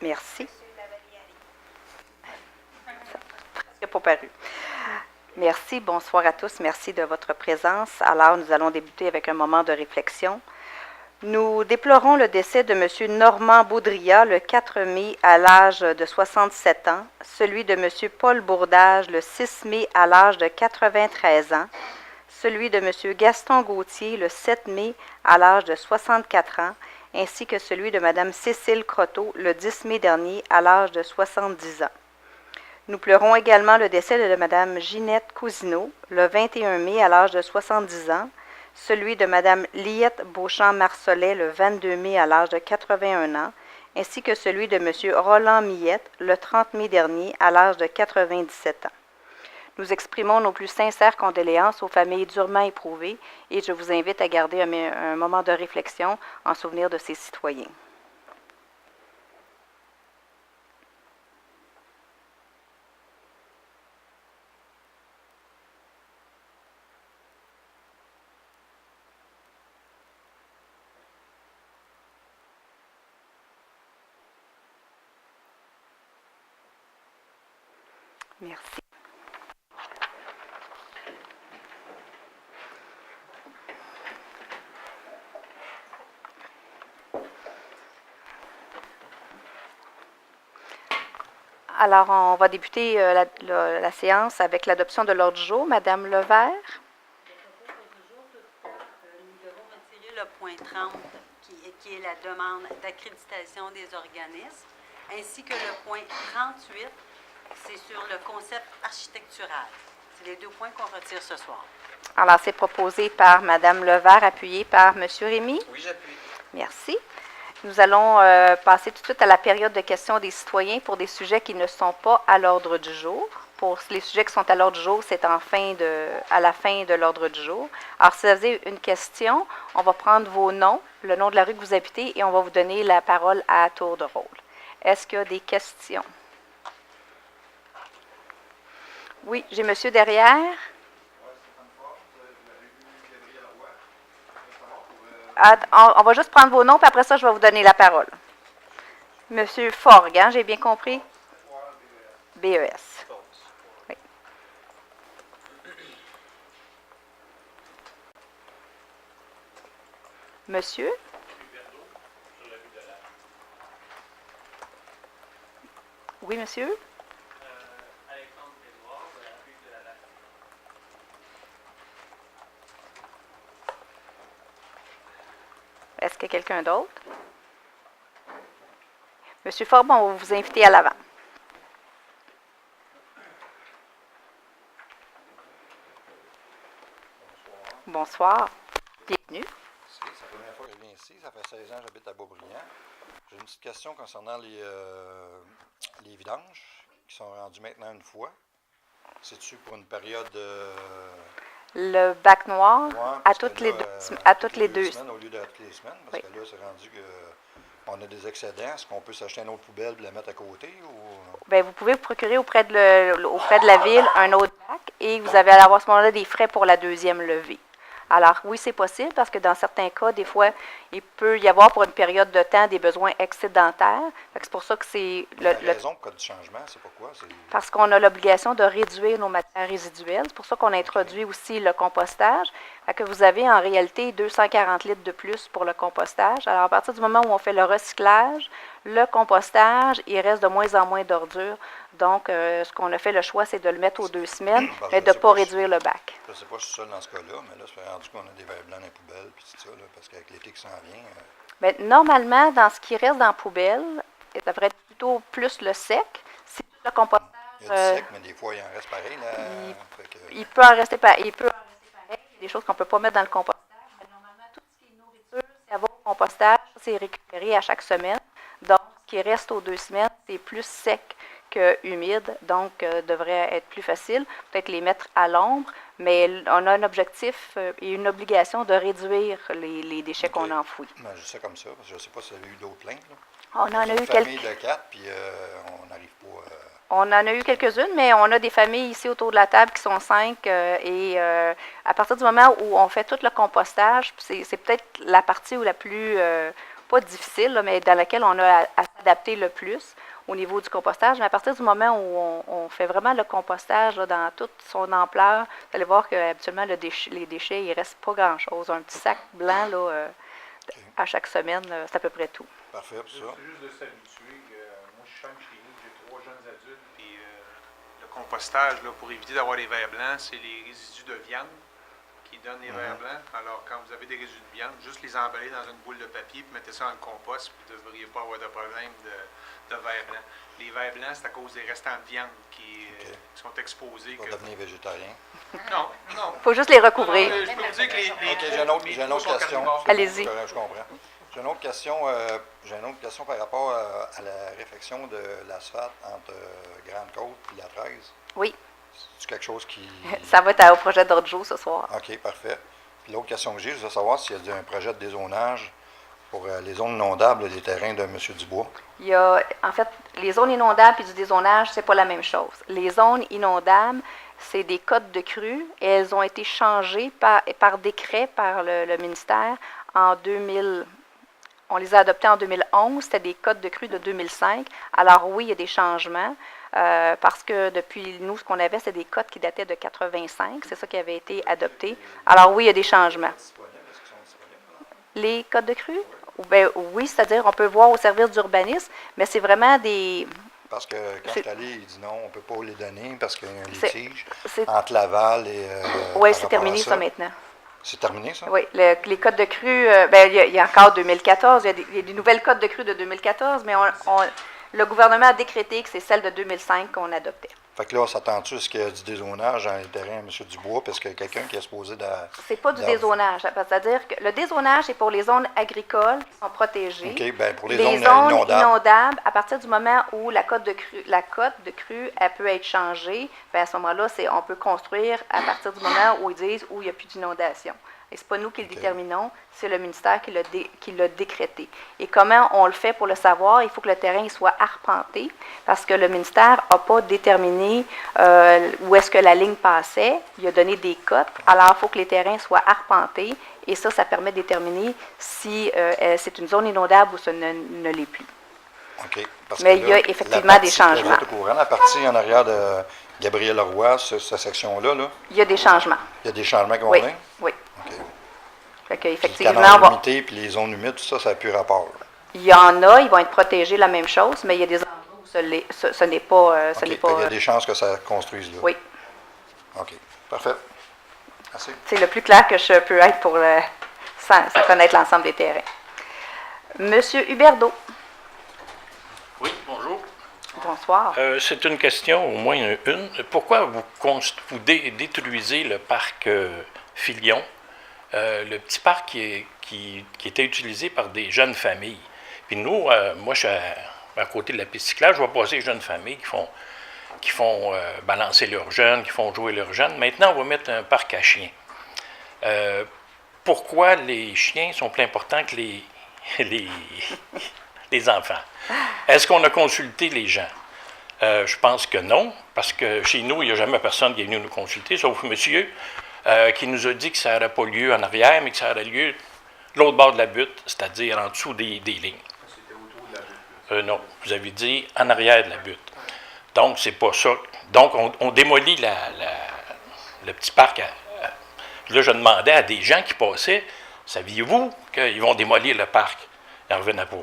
Merci. Presque pas paru. Merci, bonsoir à tous. Merci de votre présence. Alors, nous allons débuter avec un moment de réflexion. Nous déplorons le décès de M. Normand Baudrillard le 4 mai à l'âge de 67 ans, celui de M. Paul Bourdage le 6 mai à l'âge de 93 ans, celui de M. Gaston Gauthier le 7 mai à l'âge de 64 ans, ainsi que celui de Mme Cécile Croteau le 10 mai dernier à l'âge de 70 ans. Nous pleurons également le décès de Mme Ginette Cousineau le 21 mai à l'âge de 70 ans, celui de Mme Liette Beauchamp-Marcelet le 22 mai à l'âge de 81 ans, ainsi que celui de M. Roland Millette le 30 mai dernier à l'âge de 97 ans. Nous exprimons nos plus sincères condoléances aux familles durement éprouvées et je vous invite à garder un moment de réflexion en souvenir de ces citoyens. Merci. Alors, on va débuter la séance avec l'adoption de l'ordre du jour. Madame Levert. Nous devons retirer le point 30, qui est la demande d'accréditation des organismes, ainsi que le point 38, c'est sur le concept architectural. C'est les deux points qu'on retire ce soir. Alors, c'est proposé par Mme Levert, appuyé par M. Rémy. Oui, j'appuie. Merci. Nous allons passer tout de suite à la période de questions des citoyens pour des sujets qui ne sont pas à l'ordre du jour. Pour les sujets qui sont à l'ordre du jour, c'est à la fin de l'ordre du jour. Alors, si vous avez une question, on va prendre vos noms, le nom de la rue que vous habitez, et on va vous donner la parole à tour de rôle. Est-ce qu'il y a des questions? Oui, j'ai monsieur derrière. On va juste prendre vos noms, puis après ça, je vais vous donner la parole. Monsieur Forgue, hein, j'ai bien compris? BES. Oui. Monsieur? Oui, monsieur? Est-ce qu'il y a quelqu'un d'autre? Monsieur Forbes, on va vous inviter à l'avant. Bonsoir. Bienvenue. C'est la première fois que je viens ici. Ça fait 16 ans que j'habite à Beaubriand. J'ai une petite question concernant les vidanges qui sont rendus maintenant une fois. C'est-tu pour une période... Le bac noir, à toutes les deux semaines au lieu de toutes les semaines, parce que là, c'est rendu qu'on a des excédents. Est-ce qu'on peut s'acheter une autre poubelle et la mettre à côté? Ou... Bien, vous pouvez vous procurer auprès de la ville un autre bac et vous allez avoir à ce moment-là des frais pour la deuxième levée. Alors, oui, c'est possible parce que dans certains cas, des fois, il peut y avoir pour une période de temps des besoins excédentaires. C'est pour ça que c'est... La raison pour le changement, c'est pourquoi? Parce qu'on a l'obligation de réduire nos matières résiduelles. C'est pour ça qu'on a introduit aussi le compostage. Fait que vous avez en réalité 240 litres de plus pour le compostage. Alors, à partir du moment où on fait le recyclage, le compostage, il reste de moins en moins d'ordures. Donc, ce qu'on a fait, le choix, c'est de le mettre aux 2 semaines, mais de ne pas réduire le bac. Je ne sais pas si je suis seul dans ce cas-là, mais là, c'est rendu qu'on a des verres blancs dans les poubelles, puis tout ça, là, parce qu'avec l'été qui s'en vient... Bien, normalement, dans ce qui reste dans la poubelle, ça devrait être plutôt plus le sec. Si le compostage... Il y a du sec, mais des fois, il en reste pareil. Là, il peut en rester pareil. Il y a des choses qu'on ne peut pas mettre dans le compostage. Mais normalement, tout ce qui est nourriture, ça va au compostage, c'est récupéré à chaque semaine. Donc, ce qui reste aux 2 semaines, c'est plus sec que humide, donc devrait être plus facile. Peut-être les mettre à l'ombre, mais on a un objectif et une obligation de réduire les déchets qu'on enfouit. Ben, je sais comme ça, parce que je ne sais pas s'il y a eu d'autres plaintes. Là. On en a eu quelques... Une famille de 4, puis on n'arrive pas... On en a eu quelques-unes, mais on a des familles ici autour de la table qui sont 5 et à partir du moment où on fait tout le compostage, c'est peut-être la partie où la plus pas difficile, là, mais dans laquelle on a à s'adapter le plus au niveau du compostage. Mais à partir du moment où on fait vraiment le compostage là, dans toute son ampleur, vous allez voir qu'habituellement, les déchets, il ne reste pas grand-chose. Un petit sac blanc là, à chaque semaine, c'est à peu près tout. Parfait pour ça. C'est juste de s'habituer. Moi, je chante chez nous, j'ai 3 jeunes adultes, puis le compostage, là, pour éviter d'avoir les verres blancs, c'est les résidus de viande qui donnent les verres blancs. Alors, quand vous avez des résidus de viande, juste les emballer dans une boule de papier, puis mettez ça dans le compost, puis vous ne devriez pas avoir de problème de verres blancs. Les verres blancs, c'est à cause des restants de viande qui sont exposés. Pour devenir végétarien. Non. Il faut juste les recouvrir. Je peux vous dire que J'ai une autre question. Allez-y. Je comprends. J'ai une autre question par rapport à la réfection de l'asphalte entre Grande-Côte et la 13. Oui, C'est quelque chose qui... ça va être au projet d'ordre du jour ce soir. OK, parfait. Puis l'autre question que j'ai, je veux savoir s'il y a un projet de dézonage pour les zones inondables des terrains de M. Dubois. Il y a, en fait, les zones inondables et du dézonage, c'est pas la même chose. Les zones inondables, c'est des codes de crue et elles ont été changées par décret par le ministère en 2000. On les a adoptés en 2011, c'était des codes de crue de 2005. Alors oui, il y a des changements parce que depuis nous, ce qu'on avait, c'était des codes qui dataient de 85. C'est ça qui avait été adopté. Alors oui, il y a des changements. Les codes de crue? Ben, oui, c'est-à-dire on peut voir au service d'urbanisme, mais c'est vraiment des... Parce que quand je suis allé, il dit non, on ne peut pas les donner parce qu'il y a un litige c'est- entre Laval et... Oui, par c'est rapport terminé à ça maintenant. C'est terminé, ça? Oui, les codes de crue, ben, il y a encore 2014, il y a des nouvelles codes de crue de 2014, mais le gouvernement a décrété que c'est celle de 2005 qu'on adoptait. Fait que là, on s'attend-tu à ce qu'il y a du dézonage dans les terrains à M. Dubois parce que quelqu'un qui est supposé de... C'est pas du dézonage, c'est-à-dire que le dézonage, c'est pour les zones agricoles qui sont protégées. OK, bien pour les Les zones zones inondables. inondables, à partir du moment où la cote de crue, elle peut être changée, bien à ce moment-là, on peut construire à partir du moment où ils disent où il n'y a plus d'inondation. Et ce n'est pas nous qui le déterminons, c'est le ministère qui l'a décrété. Et comment on le fait pour le savoir? Il faut que le terrain soit arpenté, parce que le ministère n'a pas déterminé où est-ce que la ligne passait. Il a donné des cotes. Alors, il faut que les terrains soient arpentés. Et ça permet de déterminer si c'est une zone inondable ou ça ne l'est plus. OK. Parce Mais que il y a là, effectivement la des partie- changements. vous êtes au courant, la partie en arrière de Gabriel Leroy, cette section-là, là, Il y a des changements. il y a des changements qui vont Oui, venir? oui. OK. Fait que, Puis le effectivement, canal on va- limité puis les zones humides, tout ça, ça n'a plus rapport. Là. il y en a, ils vont être protégés, la même chose, mais il y a des endroits où ce n'est pas... OK. Fait qu'il y a des chances que ça construise là. Oui, OK. Parfait. Merci. c'est le plus clair que je peux être pour sans connaître l'ensemble des terrains. Monsieur Huberdeau, Oui, bonjour. bonsoir. C'est une question, au moins une. Pourquoi vous détruisez le parc Filion, le petit parc qui était utilisé par des jeunes familles? Puis nous, moi, je suis à côté de la piste cyclable, je vois passer les jeunes familles qui font balancer leurs jeunes, qui font jouer leurs jeunes. Maintenant, on va mettre un parc à chiens. Pourquoi les chiens sont plus importants que les enfants? Est-ce qu'on a consulté les gens? Je pense que non, parce que chez nous, il n'y a jamais personne qui est venu nous consulter, sauf monsieur qui nous a dit que ça n'aurait pas lieu en arrière, mais que ça aurait lieu de l'autre bord de la butte, c'est-à-dire en dessous des lignes. C'était autour de la butte. Non, vous avez dit en arrière de la butte. Donc, c'est pas ça. Donc, on démolit le petit parc. Là, je demandais à des gens qui passaient, saviez-vous qu'ils vont démolir le parc? Ils n'en revenaient pas.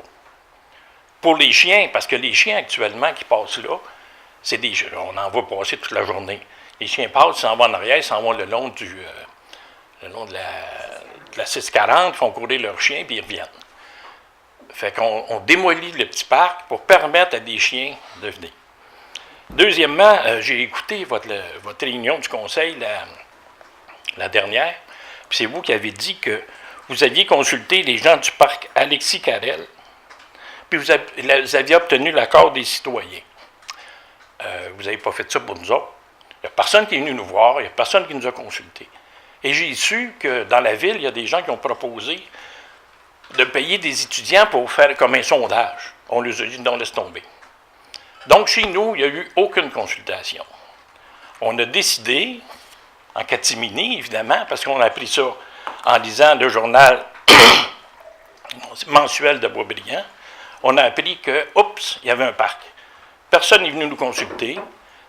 Pour les chiens, parce que les chiens actuellement qui passent là, on en voit passer toute la journée. Les chiens passent, ils s'en vont en arrière, ils s'en vont le long de la 640, ils font courir leurs chiens, puis ils reviennent. Fait qu'on démolit le petit parc pour permettre à des chiens de venir. Deuxièmement, j'ai écouté votre réunion du conseil la dernière, puis c'est vous qui avez dit que vous aviez consulté les gens du parc Alexis Carrel, puis vous aviez obtenu l'accord des citoyens. Vous n'avez pas fait ça pour nous autres. Il n'y a personne qui est venu nous voir, il n'y a personne qui nous a consultés. Et j'ai su que dans la ville, il y a des gens qui ont proposé de payer des étudiants pour faire comme un sondage. On les a dit, non, laisse tomber. Donc, chez nous, il n'y a eu aucune consultation. On a décidé, en catimini, évidemment, parce qu'on a appris ça en lisant le journal mensuel de Boisbriand, on a appris que, oups, il y avait un parc. Personne n'est venu nous consulter.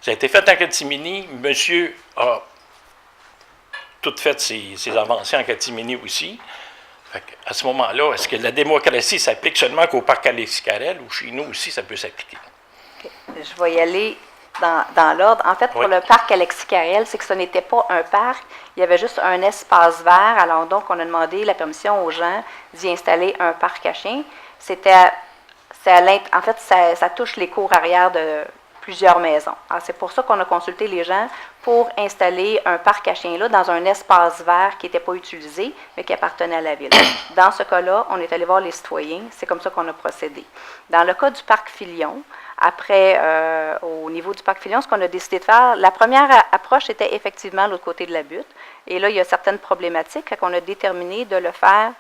Ça a été fait en catimini. Monsieur a tout fait ses avancées en catimini aussi. Fait à ce moment-là, est-ce que la démocratie s'applique seulement qu'au parc Alexis-Carrel ou chez nous aussi, ça peut s'appliquer? OK. Je vais y aller dans l'ordre. En fait, pour le parc Alexis-Carrel, c'est que ce n'était pas un parc, il y avait juste un espace vert. Alors donc, on a demandé la permission aux gens d'y installer un parc à chiens. En fait, ça touche les cours arrière de plusieurs maisons. Alors, c'est pour ça qu'on a consulté les gens pour installer un parc à chiens là dans un espace vert qui n'était pas utilisé, mais qui appartenait à la ville. Dans ce cas-là, on est allé voir les citoyens. C'est comme ça qu'on a procédé. Dans le cas du parc Filion, après, au niveau du parc Filion, ce qu'on a décidé de faire, la première approche était effectivement l'autre côté de la butte. Et là, il y a certaines problématiques qu'on a déterminé de le faire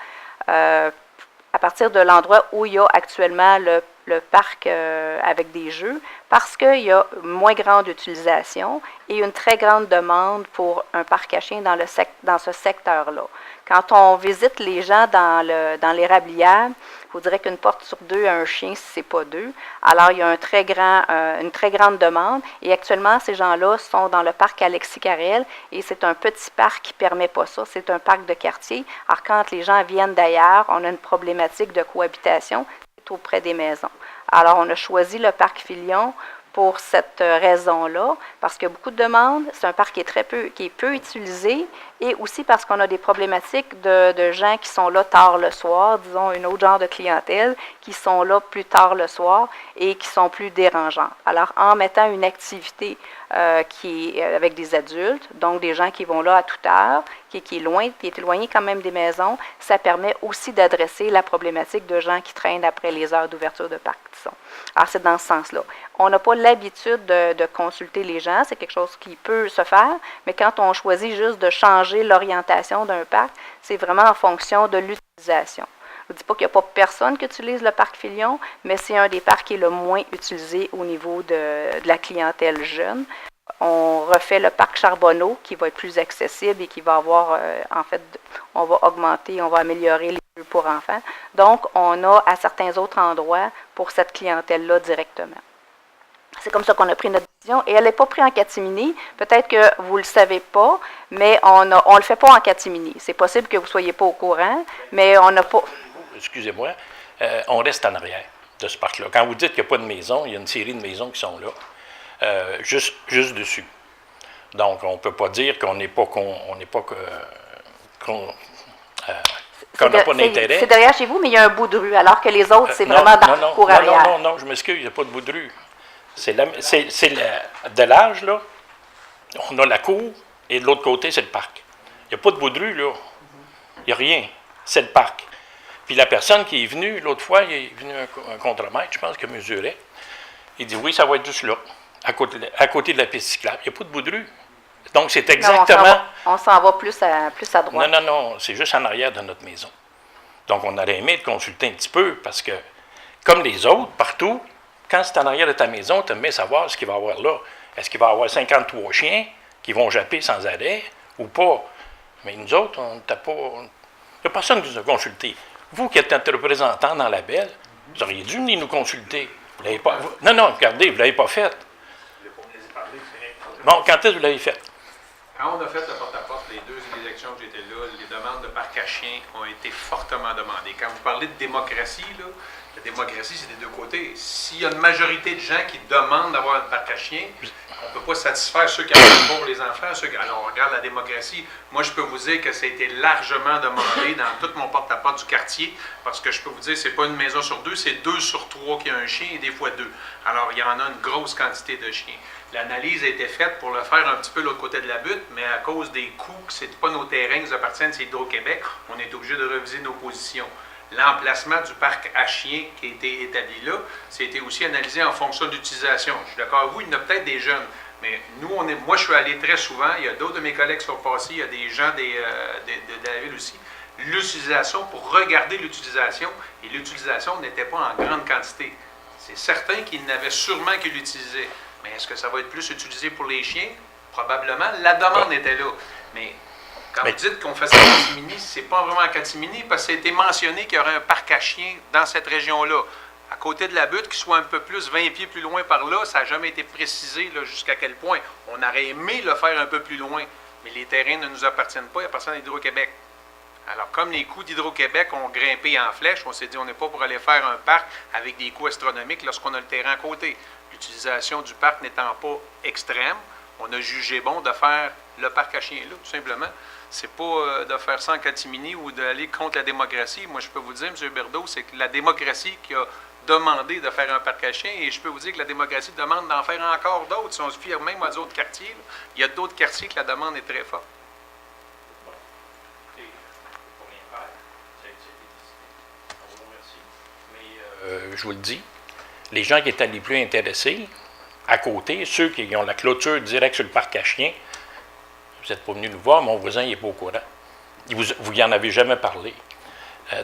à partir de l'endroit où il y a actuellement le parc avec des jeux, parce qu'il y a moins grande utilisation et une très grande demande pour un parc à chiens dans ce secteur-là. Quand on visite les gens dans l'érablière, je vous dirais qu'une porte sur deux a un chien si ce n'est pas deux. Alors, il y a une très grande demande. Et actuellement, ces gens-là sont dans le parc Alexis-Carrel et c'est un petit parc qui ne permet pas ça. C'est un parc de quartier. Alors, quand les gens viennent d'ailleurs, on a une problématique de cohabitation auprès des maisons. Alors, on a choisi le parc Filion pour cette raison-là, parce qu'il y a beaucoup de demandes. C'est un parc qui est peu utilisé, et aussi parce qu'on a des problématiques de gens qui sont là tard le soir, disons un autre genre de clientèle, qui sont là plus tard le soir et qui sont plus dérangeants. Alors, en mettant une activité qui est avec des adultes, donc des gens qui vont là à toute heure, qui est éloigné quand même des maisons, ça permet aussi d'adresser la problématique de gens qui traînent après les heures d'ouverture de parc, disons. Alors, c'est dans ce sens-là. On n'a pas l'habitude de consulter les gens, c'est quelque chose qui peut se faire, mais quand on choisit juste de changer l'orientation d'un parc, c'est vraiment en fonction de l'utilisation. Je ne dis pas qu'il n'y a pas personne qui utilise le parc Filion, mais c'est un des parcs qui est le moins utilisé au niveau de la clientèle jeune. On refait le parc Charbonneau qui va être plus accessible et qui va avoir, en fait, on va augmenter, on va améliorer les jeux pour enfants. Donc, on a à certains autres endroits pour cette clientèle-là directement. C'est comme ça qu'on a pris notre décision. Et elle n'est pas prise en catimini. Peut-être que vous ne le savez pas, mais on ne le fait pas en catimini. C'est possible que vous ne soyez pas au courant, mais on n'a pas... Excusez-moi, on reste en arrière de ce parc-là. Quand vous dites qu'il n'y a pas de maison, il y a une série de maisons qui sont là, juste dessus. Donc, on ne peut pas dire qu'on n'a pas d'intérêt. C'est derrière chez vous, mais il y a un bout de rue, alors que les autres, c'est vraiment dans le cours arrière. Non, je m'excuse, il n'y a pas de bout de rue. C'est de l'âge, là. On a la cour, et de l'autre côté, c'est le parc. Il n'y a pas de bout de rue, là. Il n'y a rien. C'est le parc. Puis la personne qui est venue, l'autre fois, il est venu un contremaître, je pense, qui mesurait. Il dit, oui, ça va être juste là, à côté de la piste cyclable. Il n'y a pas de bout de rue. Donc, c'est exactement... Non, on s'en va plus à droite. Non, c'est juste en arrière de notre maison. Donc, on aurait aimé le consulter un petit peu, parce que, comme les autres, partout, quand c'est en arrière de ta maison, tu aimes savoir ce qu'il va y avoir là. Est-ce qu'il va y avoir 53 chiens qui vont japper sans arrêt ou pas? Mais nous autres, on n'était pas... Il n'y a personne qui nous a consultés. Vous qui êtes un représentant dans la Belle, vous auriez dû venir nous consulter. Vous l'avez pas... Non, regardez, vous ne l'avez pas fait. Bon, quand est-ce que vous l'avez fait? Quand on a fait le porte-à-porte, les deux élections que j'étais là, les demandes de parc à chiens ont été fortement demandées. Quand vous parlez de démocratie, là, la démocratie, c'est des deux côtés. S'il y a une majorité de gens qui demandent d'avoir un parc à chiens, on ne peut pas satisfaire ceux qui en ont pas pour les enfants. Alors, on regarde la démocratie. Moi, je peux vous dire que ça a été largement demandé dans tout mon porte-à-porte du quartier, parce que je peux vous dire, c'est pas une maison sur deux, c'est 2 sur 3 qui a un chien et des fois 2. Alors, il y en a une grosse quantité de chiens. L'analyse a été faite pour le faire un petit peu de l'autre côté de la butte, mais à cause des coûts, que ce n'est pas nos terrains qui nous appartiennent, c'est Hydro-Québec, on est obligé de reviser nos positions. L'emplacement du parc à chiens qui a été établi là, c'était aussi analysé en fonction de l'utilisation. Je suis d'accord avec vous, il y en a peut-être des jeunes, mais nous, moi je suis allé très souvent, il y a d'autres de mes collègues qui sont passés, il y a des gens de la ville aussi. L'utilisation, pour regarder l'utilisation, et l'utilisation n'était pas en grande quantité. C'est certain qu'ils n'avaient sûrement qu'ils l'utilisaient. Mais est-ce que ça va être plus utilisé pour les chiens? Probablement. La demande était là. Mais Quand Mais- vous dites qu'on fait ça à Catimini, c'est pas vraiment à Catimini, parce que ça a été mentionné qu'il y aurait un parc à chiens dans cette région-là. À côté de la butte, qui soit un peu plus, 20 pieds plus loin par là, ça n'a jamais été précisé là, jusqu'à quel point. On aurait aimé le faire un peu plus loin, mais les terrains ne nous appartiennent pas, ils appartiennent à Hydro-Québec. Alors, comme les coûts d'Hydro-Québec ont grimpé en flèche, on s'est dit on n'est pas pour aller faire un parc avec des coûts astronomiques lorsqu'on a le terrain à côté. L'utilisation du parc n'étant pas extrême, on a jugé bon de faire le parc à chiens là, tout simplement. C'est pas de faire ça en catimini ou d'aller contre la démocratie. Moi, je peux vous dire, M. Berdo, c'est que la démocratie qui a demandé de faire un parc à chiens, et je peux vous dire que la démocratie demande d'en faire encore d'autres. Si on se fie même à d'autres quartiers, là, il y a d'autres quartiers que la demande est très forte. Je vous le dis, les gens qui étaient les plus intéressés, à côté, ceux qui ont la clôture directe sur le parc à chiens, vous n'êtes pas venus nous voir, mon voisin n'est pas au courant. Vous y en avez jamais parlé.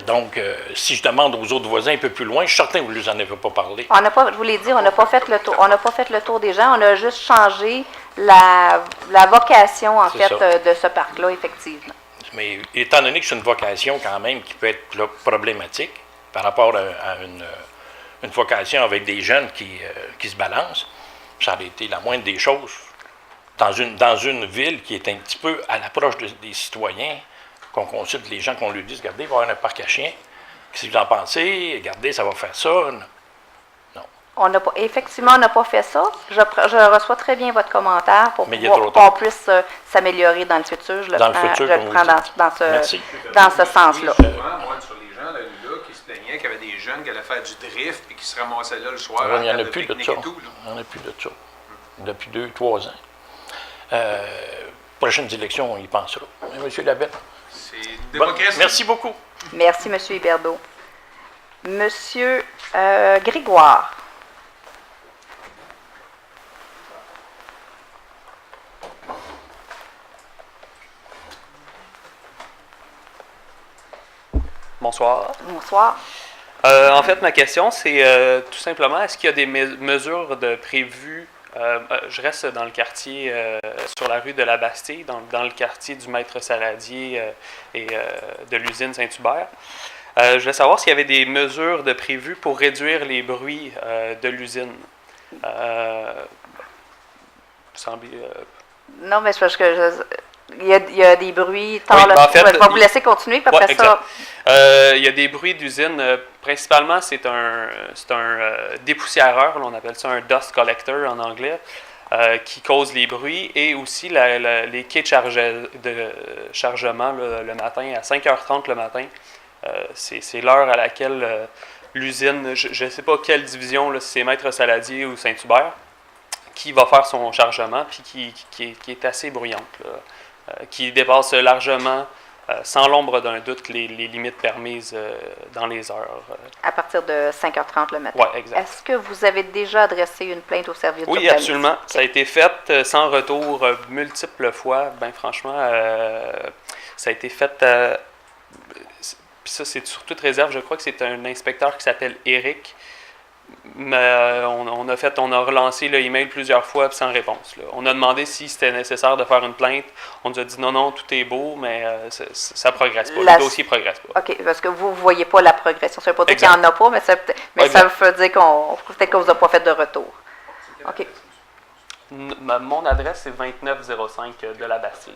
Donc, si je demande aux autres voisins un peu plus loin, je suis certain que vous ne leur en avez pas parlé. On n'a pas, je vous l'ai dit, on n'a pas fait le tour. On n'a pas fait le tour des gens. On a juste changé la vocation, en C'est fait, ça. de ce parc-là, effectivement. Mais étant donné que c'est une vocation quand même qui peut être là, problématique par rapport à une vocation avec des jeunes qui se balancent, ça aurait été la moindre des choses. Dans une ville qui est un petit peu à l'approche des citoyens, qu'on consulte les gens, qu'on lui dise, regardez, il va y avoir un parc à chiens. Qu'est-ce que vous en pensez? Regardez, ça va faire ça. Non. On n'a pas, effectivement, on n'a pas fait ça. Je reçois très bien votre commentaire pour Mais il est trop qu'on tard. puisse s'améliorer dans le futur. Je le Dans le prends, futur, je le comme prends vous dites. Merci. dans ce sens-là. Souvent, moi, sur les gens là, qui se plaignaient qu'il y avait des jeunes qui allaient faire du drift et qui se ramassaient là le soir. Il n'y en à a table plus de pique-nique ça. et tout, là. Il n'y en a plus de ça. Depuis 2-3 ans. Prochaines élections, on y pensera. Monsieur Labelle. C'est une Bon, démocratie. merci beaucoup. Merci, M. Héberdeau. Monsieur Grégoire. Bonsoir. Bonsoir. En fait, ma question, c'est tout simplement, est-ce qu'il y a des mesures de prévues, je reste dans le quartier, sur la rue de la Bastille, dans le quartier du Maître Saladier et de l'usine Saint-Hubert. Je voulais savoir s'il y avait des mesures de prévues pour réduire les bruits de l'usine. Non, mais c'est parce que il y a des bruits tard Oui, le ben, en fait, soir. Je vais vous laisser continuer, puis Ouais, après ça. exact. Il y a des bruits d'usine. Principalement, c'est un dépoussiéreur, là, on appelle ça un dust collector en anglais, qui cause les bruits, et aussi les quais de chargement là, le matin, à 5h30 le matin. C'est l'heure à laquelle l'usine, je ne sais pas quelle division, là, si c'est Maître Saladier ou Saint-Hubert, qui va faire son chargement, puis qui est assez bruyante, là, qui dépasse largement, sans l'ombre d'un doute, les limites permises dans les heures. À partir de 5h30 le matin. Oui, exact. Est-ce que vous avez déjà adressé une plainte au service Oui, d'urbanisme? absolument. Ça a été fait sans retour multiples fois. Ben franchement, ça a été fait... Puis ça, c'est sur toute réserve. Je crois que c'est un inspecteur qui s'appelle Eric. Mais on a relancé le email plusieurs fois sans réponse, là. On a demandé si c'était nécessaire de faire une plainte. On nous a dit non, tout est beau, mais ça ne progresse pas. Le dossier ne progresse pas. OK, parce que vous ne voyez pas la progression. Ça ne veut pas dire qu'il Exact. n'y en a pas, mais ça veut dire peut-être qu'on ne vous a pas fait de retour. OK. Mon adresse, c'est 2905 de la Bastille.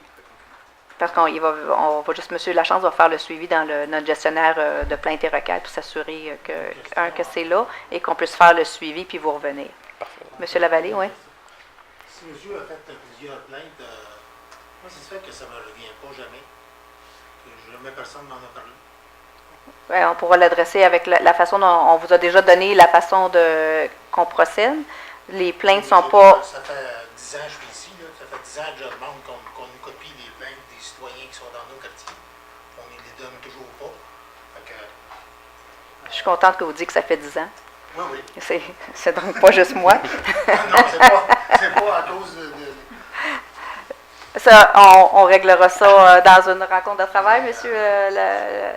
Parce qu'on va juste, M. Lachance va faire le suivi dans notre gestionnaire de plaintes et requêtes pour s'assurer que c'est là et qu'on puisse faire le suivi puis vous revenir. Parfait. M. Lavallée, oui? Si monsieur a fait plusieurs plaintes, moi, c'est fait que ça ne me revient pas jamais. Que jamais personne m'en a parlé. Ouais, on pourra l'adresser avec la façon dont on vous a déjà donné la façon qu'on procède. Les plaintes ne sont pas... Ça fait 10 ans que je suis ici. Là. Ça fait 10 ans que je demande qu'on nous copie les plaintes des citoyens qui sont dans nos quartiers. On ne les donne toujours pas. Fait que, Je suis contente que vous dites que ça fait 10 ans. oui, oui. C'est donc pas juste moi. Non, c'est pas à cause de... Ça, on réglera ça dans une rencontre de travail, M.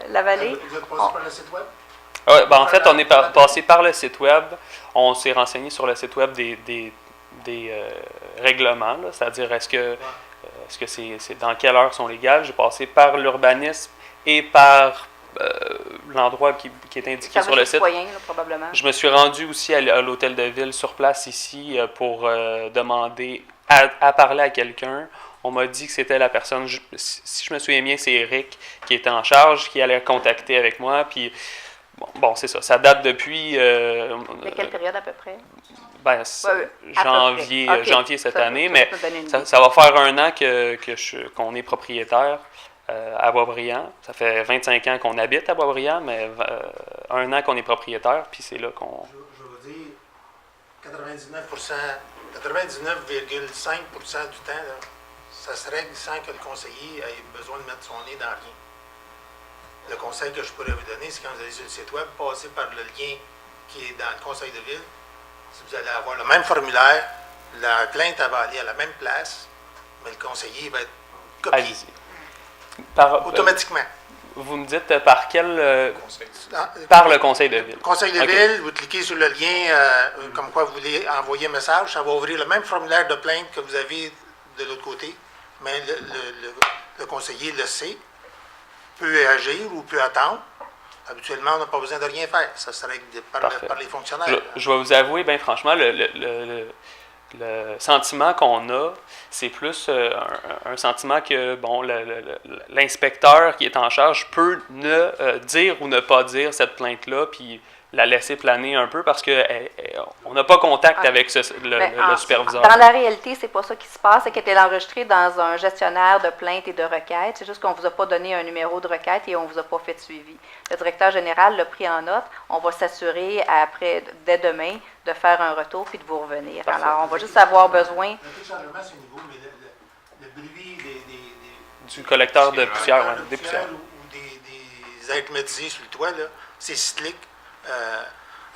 Lavallée. Vous êtes passé par le site web? Ouais, ben en fait, on est passé par le site web. On s'est renseigné sur le site web des règlements, là, c'est-à-dire est-ce que est-ce que c'est dans quelle heure sont légales? J'ai passé par l'urbanisme et par l'endroit qui est indiqué sur le site. Citoyen, là, probablement. Je me suis rendu aussi à l'hôtel de ville sur place ici pour demander à parler à quelqu'un. On m'a dit que c'était la personne, si je me souviens bien, c'est Eric qui était en charge, qui allait contacter avec moi. Puis, bon c'est ça. Ça date depuis... De quelle période à peu près? Ben, janvier, Okay. janvier cette année, mais peut donner une ça va faire un an qu'on est propriétaire à Boisbriand. Ça fait 25 ans qu'on habite à Boisbriand, mais un an qu'on est propriétaire, puis c'est là qu'on... Je veux dire, 99,5% du temps, là, ça se règle sans que le conseiller ait besoin de mettre son nez dans rien. Le conseil que je pourrais vous donner, c'est quand vous allez sur le site web, passez par le lien qui est dans le conseil de ville. Si vous allez avoir le même formulaire, la plainte elle va aller à la même place, mais le conseiller va être copié Allez-y. automatiquement. Vous me dites par quel... Dans- par le conseil de ville. Conseil de Ok. ville, vous cliquez sur le lien comme quoi vous voulez envoyer un message, ça va ouvrir le même formulaire de plainte que vous avez de l'autre côté, mais le conseiller le sait, peut agir ou peut attendre. Habituellement, on n'a pas besoin de rien faire. Ça se règle par les fonctionnaires. Je vais vous avouer, bien franchement, le sentiment qu'on a, c'est plus un sentiment que bon, l'inspecteur qui est en charge peut ne dire ou ne pas dire cette plainte-là, puis la laisser planer un peu parce qu'on n'a pas contact avec le superviseur. Dans la réalité, c'est pas ça qui se passe, c'est qu'elle est enregistrée dans un gestionnaire de plaintes et de requêtes. C'est juste qu'on ne vous a pas donné un numéro de requête et on ne vous a pas fait de suivi. Le directeur général l'a pris en note. On va s'assurer dès demain de faire un retour puis de vous revenir. Parfait. Alors, on va juste avoir besoin. Le téléchargement, c'est nouveau, mais le bruit Du collecteur de poussière, ouais, des poussières. ou des airs climatisés sur le toit, là, c'est cyclique.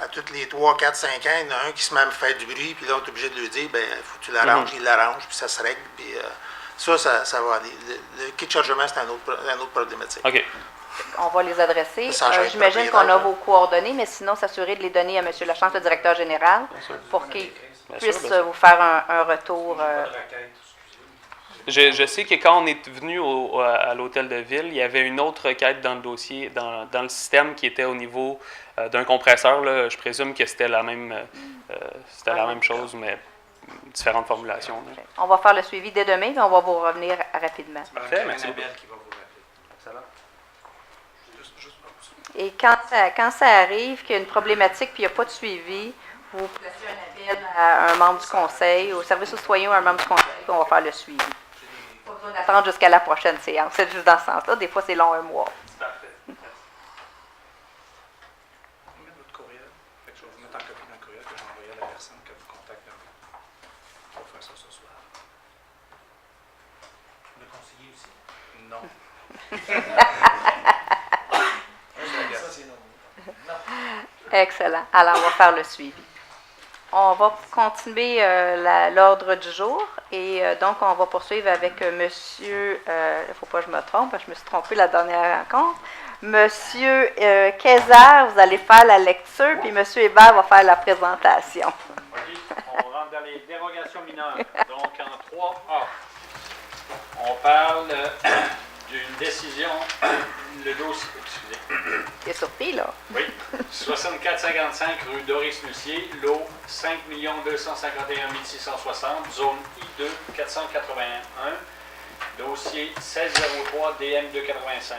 À toutes les 3, 4, 5 ans, il y en a un qui se met à me faire du bruit, puis là, on est obligé de lui dire, ben faut que tu l'arranges, il l'arrange, puis ça se règle, puis ça va aller. Le kit de chargement, c'est un autre problématique. OK. On va les adresser. Ça change J'imagine de qu'on a propriétaire. vos coordonnées, mais sinon, s'assurer de les donner à M. Lachance, le directeur général, pour qu'il puisse vous faire un retour. Je sais que quand on est venu à l'hôtel de ville, il y avait une autre requête dans le dossier, dans le système qui était au niveau d'un compresseur. Là. Je présume que c'était la même chose, mais différentes formulations. Là. On va faire le suivi dès demain, mais on va vous revenir rapidement. Parfait, merci beaucoup. qui va vous rappeler. Excellent. Et quand ça arrive, qu'il y a une problématique puis il n'y a pas de suivi, vous placez un appel à un membre du conseil, au service aux citoyens ou à un membre du conseil, puis on va faire le suivi. Pas besoin d'attendre jusqu'à la prochaine séance. C'est juste dans ce sens-là. Des fois, c'est long, un mois. Parfait. Vous mettez votre courriel. Fait que je vais vous mettre en copie d'un courriel que j'ai envoyé à la personne que vous contactez demain. On va faire ça ce soir. Le conseiller aussi. Non. Ça, c'est non. Excellent. Alors, on va faire le suivi. On va continuer l'ordre du jour et donc on va poursuivre avec monsieur, il ne faut pas que je me trompe, parce que je me suis trompée la dernière rencontre. Monsieur Kayser, vous allez faire la lecture, puis monsieur Hébert va faire la présentation. OK. On rentre dans les dérogations mineures. Donc, en 3A, on parle d'une décision, le dossier, excusez. T'es surpris, là? Oui, 6455 rue Doris-Lucier, lot 5 251 660, zone I2 481, dossier 1603 DM 285.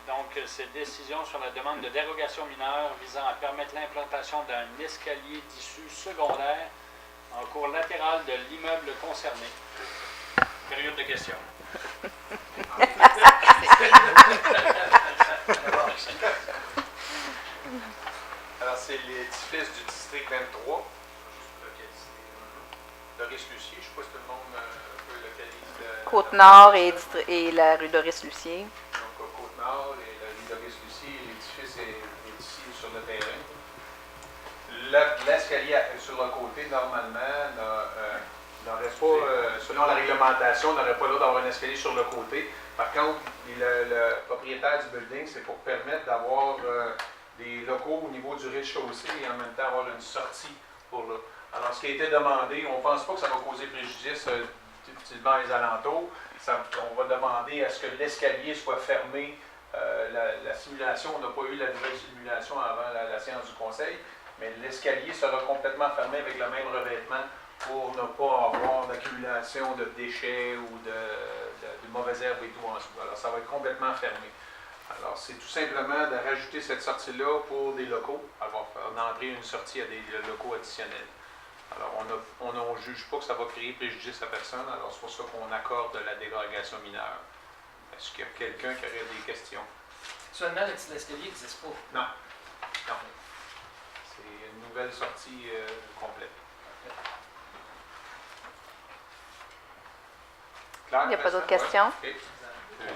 Donc, cette décision sur la demande de dérogation mineure visant à permettre l'implantation d'un escalier d'issue secondaire en cour latérale de l'immeuble concerné. Période de questions. Alors, c'est l'édifice du district 23. Doris Lucier, je ne sais pas si tout le monde peut localiser. Côte-Nord et la rue Doris-Lucier. Donc, Côte-Nord et la rue Doris Lucier, l'édifice est ici sur le terrain. L'escalier sur le côté, normalement, n'aurait pas, selon la réglementation, n'aurait pas le droit d'avoir un escalier sur le côté. Par contre, le propriétaire du building, c'est pour permettre d'avoir des locaux au niveau du rez-de-chaussée et en même temps avoir une sortie pour là. Alors, ce qui a été demandé, on ne pense pas que ça va causer préjudice typiquement les alentours, on va demander à ce que l'escalier soit fermé. La simulation, on n'a pas eu la nouvelle simulation avant la séance du conseil, mais l'escalier sera complètement fermé avec le même revêtement pour ne pas avoir d'accumulation de déchets ou de mauvaises herbes et tout en dessous. Alors, ça va être complètement fermé. Alors, c'est tout simplement de rajouter cette sortie-là pour des locaux, avoir une entrée et une sortie à des locaux additionnels. Alors, on ne juge pas que ça va créer préjudice à personne, alors c'est pour ça qu'on accorde la dérogation mineure. Est-ce qu'il y a quelqu'un qui aurait des questions? Actuellement, l'escalier n'existe pas. Non. Non. C'est une nouvelle sortie complète. Claire, Il n'y a pas d'autres Vincent? questions? Ouais. OK.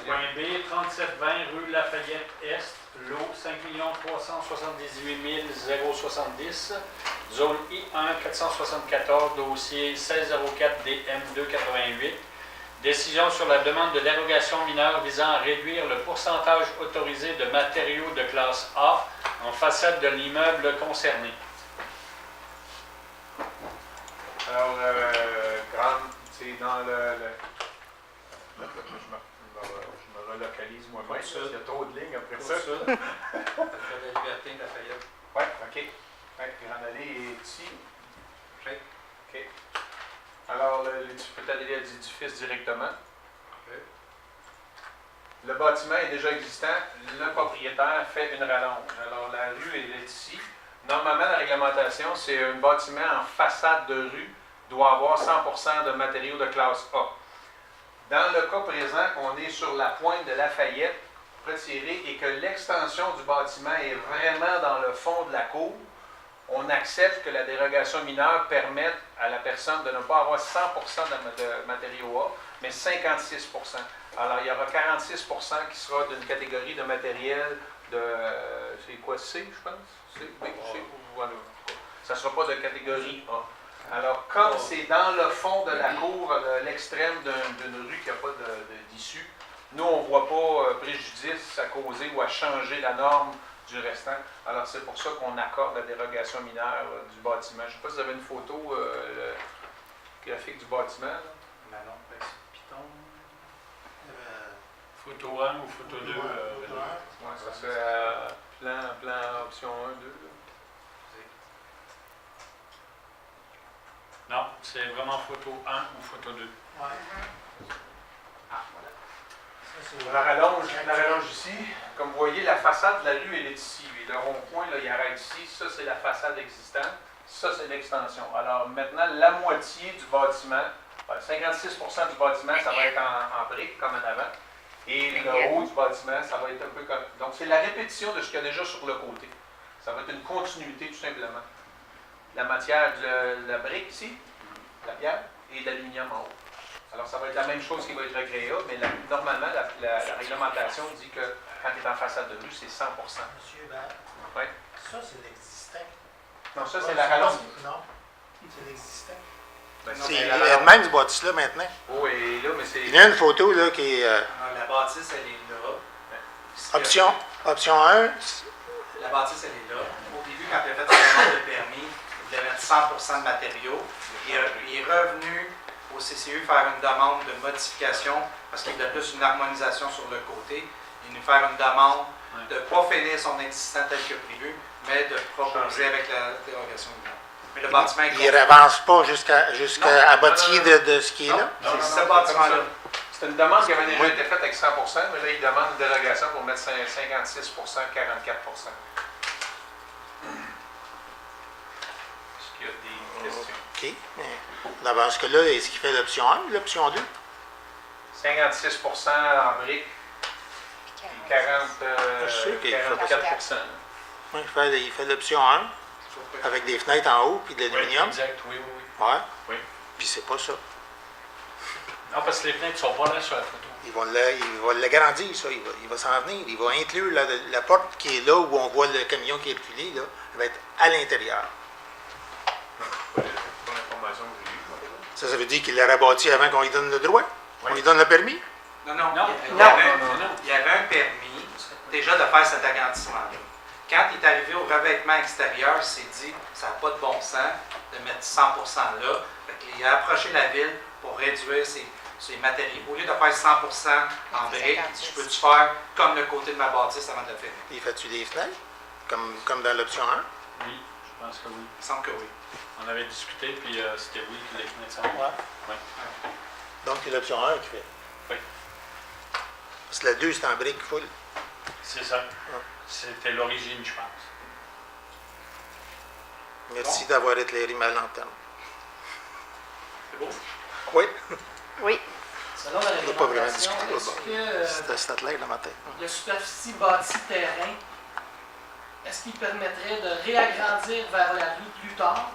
Point B, 3720 rue Lafayette Est, lot 5 378 070, zone I1 474, dossier 1604 DM 288. Décision sur la demande de dérogation mineure visant à réduire le pourcentage autorisé de matériaux de classe A en façade de l'immeuble concerné. Alors, c'est dans je me relocalise moi-même, parce qu'il y a trop de lignes après ça. La liberté de Lafayette. Oui, OK. Ouais, Grande Allée est ici. Oui. OK. Alors, tu peux aller à l'édifice directement. Oui. Le bâtiment est déjà existant. Le propriétaire fait une rallonge. Alors, la rue est ici. Normalement, la réglementation, c'est un bâtiment en façade de rue doit avoir 100% de matériaux de classe A. Dans le cas présent, on est sur la pointe de Lafayette, retirée, et que l'extension du bâtiment est vraiment dans le fond de la cour, on accepte que la dérogation mineure permette à la personne de ne pas avoir 100% de matériaux A, mais 56%. Alors, il y aura 46% qui sera d'une catégorie de matériel de... c'est quoi, C, je pense? C, oui, C, voilà. Ça ne sera pas de catégorie A. Alors, comme c'est dans le fond de la cour, l'extrême d'une rue qui n'a pas d'issue, nous, on ne voit pas préjudice à causer ou à changer la norme du restant. Alors, c'est pour ça qu'on accorde la dérogation mineure du bâtiment. Je ne sais pas si vous avez une photo graphique du bâtiment. Là. Ben non, c'est Python. Photo 1 ou photo 2? Ouais, ça serait plan option 1, 2. Là. Non, c'est vraiment photo 1 ou photo 2. La rallonge ici. Comme vous voyez, la façade de la rue, elle est ici. Et le rond-point, là, il arrête ici. Ça, c'est la façade existante. Ça, c'est l'extension. Alors, maintenant, la moitié du bâtiment, 56% du bâtiment, ça va être en briques, comme en avant. Et le haut du bâtiment, ça va être un peu comme... Donc, c'est la répétition de ce qu'il y a déjà sur le côté. Ça va être une continuité, tout simplement. La matière de la brique ici, la pierre, et l'aluminium en haut. Alors, ça va être la même chose qui va être recréée, mais normalement, la réglementation dit que quand tu es en façade de rue, c'est 100%. Monsieur Hubert, Oui. ça, c'est l'existant. Non, ça, c'est la rallonge. Non, c'est l'existant. Ben, C'est la rallonge. le même, ce bâtisse-là, maintenant. Oh, et là, mais c'est... Il y a une photo, là, qui est... La bâtisse, elle est là. option 1, La bâtisse, elle est là. Au début, quand il a fait sa demande de permis, il voulait mettre 100% de matériaux. Il est revenu au CCU faire une demande de modification parce qu'il voulait plus une harmonisation sur le côté. Il nous faire une demande de ne pas finir son existant tel que prévu, mais de proposer avec la dérogation mineure. Mais le bâtiment est il ne avance pas jusqu'à aboutir de ce qui est là. Non, C'est non, ce non, bâtiment-là. comme ça. C'est une demande qui avait déjà été faite avec 100%, mais là, il demande une dérogation pour mettre 56%, 44%. Est-ce qu'il y a des questions? OK. Mais dans ce cas-là, est-ce qu'il fait l'option 1 ou l'option 2? 56% en briques, puis 44%. Oui, il fait l'option 1 avec des fenêtres en haut puis de l'aluminium. Exact, oui. Ouais. Oui. Puis c'est pas ça. Non, parce que les fenêtres ne sont pas là sur la photo. Il va l'agrandir, ça. Il va s'en venir. Il va inclure la porte qui est là où on voit le camion qui est reculé, là. Elle va être à l'intérieur. Pas l'information que j'ai eue. Ça veut dire qu'il l'aurait bâti avant qu'on lui donne le droit? On lui donne le permis? Non. Non. Il y avait un permis déjà de faire cet agrandissement-là. quand il est arrivé au revêtement extérieur, il s'est dit, ça n'a pas de bon sens de mettre 100% là. Fait qu'il a approché la ville pour réduire ses matériaux. Au lieu de faire 100% en briques, il dit, je peux-tu faire comme le côté de ma bâtisse avant de le faire? Il fait-tu des fenêtres, comme dans l'option 1? Oui, je pense que oui. Il semble que oui. On avait discuté, puis c'était oui que les fenêtres sont ouvertes. Oui. Donc, c'est l'option 1 qui fait. Oui. Parce que la 2, c'est en briques full. C'est ça. C'était l'origine, je pense. Merci d'avoir éclairé ma lanterne. C'est beau? Oui, Oui. Selon la on n'a pas vraiment réglementation, discuté. est-ce que C'était clair le matin. la superficie bâtie terrain, est-ce qu'il permettrait de réagrandir vers la rue plus tard,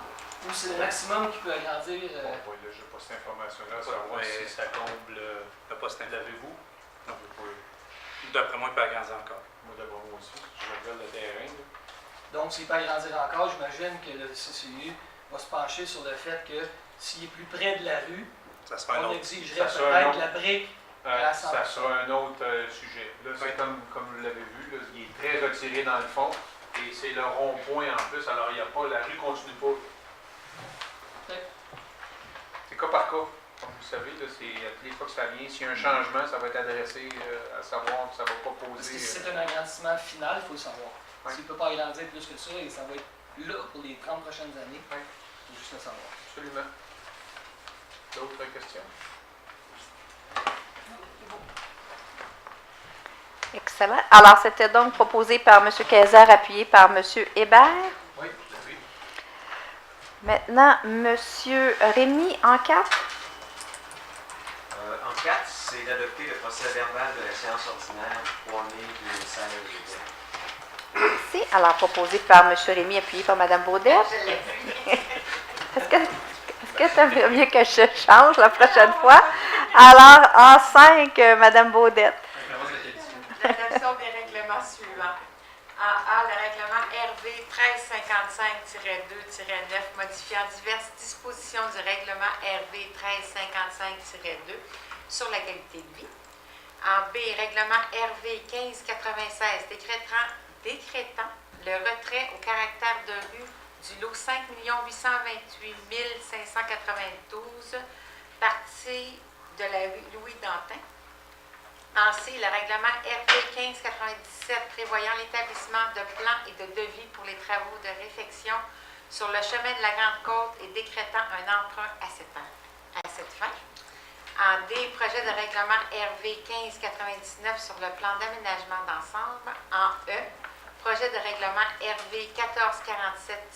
ou c'est le maximum qui peut agrandir? Bon, là, je n'ai pas cette information-là, savoir Ouais, si ça comble. Le poste L'avez-vous? Non, je peux pas. D'après moi, il peut agrandir encore. Moi, d'abord, moi aussi, je regarde le terrain. là. Donc, s'il peut agrandir encore, j'imagine que le CCU va se pencher sur le fait que s'il est plus près de la rue, Ça sera un on autre. exigerait Ça sera un peut-être autre. la brique. À Ça 100%. sera un autre sujet. Là, c'est comme vous l'avez vu, là, il est très retiré dans le fond. Et c'est le rond-point en plus, alors il n'y a pas, la rue continue pas. C'est cas par cas. Comme vous savez, là, c'est à toutes les fois que ça vient, s'il y a un changement, ça va être adressé à savoir que ça ne va pas Parce que poser. si c'est un agrandissement final, il faut le savoir. Ouais. S'il ne peut pas agrandir plus que ça, et ça va être là pour les 30 prochaines années, il faut juste le savoir. Absolument. D'autres questions? Excellent. Alors, c'était donc proposé par M. Kayser, appuyé par M. Hébert. Oui, tout à fait. Maintenant, M. Rémy, en 4. En 4, c'est d'adopter le procès verbal de la séance ordinaire 3 mai 2016. Merci. Alors, proposé par M. Rémy, appuyé par Mme Baudette. Est-ce que tu aimerais mieux que je change la prochaine fois? Alors, en 5, Mme Baudette. L'adoption des règlements suivants. En A, le règlement RV 1355-2-9 modifiant diverses dispositions du règlement RV 1355-2 sur la qualité de vie. En B, règlement RV 1596 décrétant le retrait au caractère de rue du lot 5 828 592, partie de la rue Louis-Dantin. En C, le règlement RV 1597 prévoyant l'établissement de plans et de devis pour les travaux de réfection sur le chemin de la Grande-Côte et décrétant un emprunt à cette fin. En D, projet de règlement RV 1599 sur le plan d'aménagement d'ensemble. En E, projet de règlement RV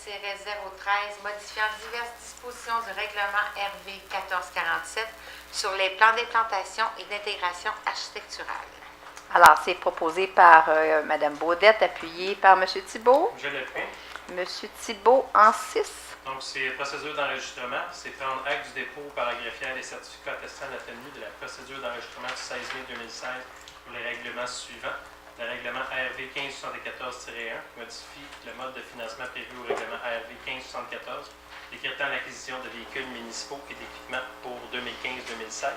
1447-013 modifiant diverses dispositions du règlement RV 1447 sur les plans d'implantation et d'intégration architecturale. Alors, c'est proposé par Mme Baudette, appuyé par M. Thibault. Je l'ai fait. M. Thibault, en 6. Donc, c'est procédure d'enregistrement. C'est prendre acte du dépôt par agraffière des certificats attestant la tenue de la procédure d'enregistrement du 16 mai 2016 pour les règlements suivants. Le règlement ARV 1574-1 modifie le mode de financement prévu au règlement ARV 1574, décrétant l'acquisition de véhicules municipaux et d'équipements pour 2015-2016.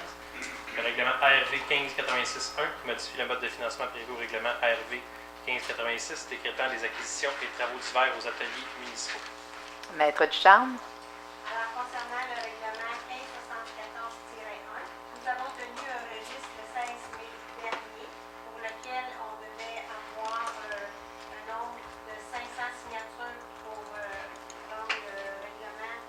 Le règlement ARV 1586-1 modifie le mode de financement prévu au règlement ARV 1586, décrétant les acquisitions et travaux divers aux ateliers municipaux. Maître Ducharme. Alors, concernant le règlement 1574-1, nous avons tenu un registre le 16 mai dernier pour lequel on devait avoir un nombre de 500 signatures pour rendre le règlement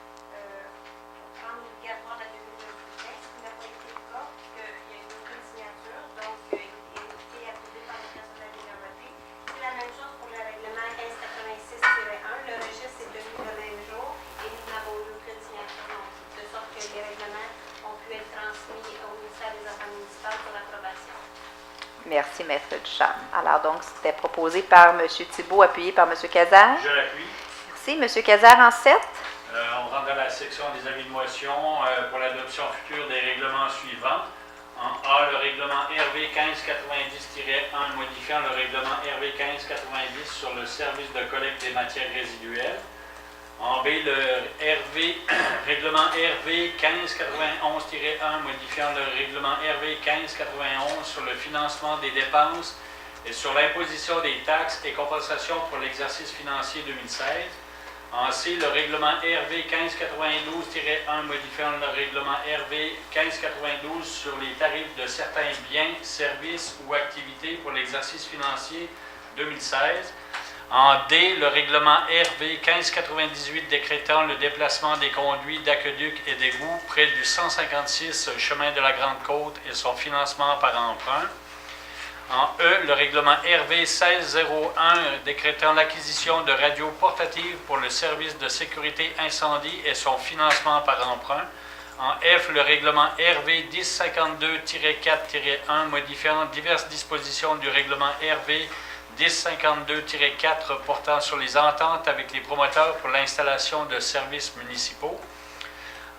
obligatoire à 2018, ce qui n'a pas été le cas, puisqu'il n'y a eu aucune signature, donc il a été approuvé par le Conseil de la Ville. C'est la même chose pour le règlement 1586-1. Le registre est tenu le même jour et nous n'avons eu aucune signature non plus, de sorte que les règlements ont pu être transmis au ministère des Affaires municipales pour l'approbation. Merci, Maître Ducharme. Alors, donc, c'était proposé par M. Thibault, appuyé par M. Kayser. Je l'appuie. Merci. M. Kayser, en 7. On rentre dans la section des avis de motion pour l'adoption future des règlements suivants. En A, le règlement RV 1590-1 modifiant le règlement RV 1590 sur le service de collecte des matières résiduelles. En B, le règlement RV 1591-1 modifiant le règlement RV 1591 sur le financement des dépenses et sur l'imposition des taxes et compensations pour l'exercice financier 2016. En C, le règlement RV 1592-1 modifiant le règlement RV 1592 sur les tarifs de certains biens, services ou activités pour l'exercice financier 2016. En D, le règlement RV 1598 décrétant le déplacement des conduits d'aqueduc et d'égouts près du 156 chemin de la Grande-Côte et son financement par emprunt. En E, le règlement RV 1601 décrétant l'acquisition de radios portatives pour le service de sécurité incendie et son financement par emprunt. En F, le règlement RV 1052-4-1 modifiant diverses dispositions du règlement RV 1052-4 portant sur les ententes avec les promoteurs pour l'installation de services municipaux.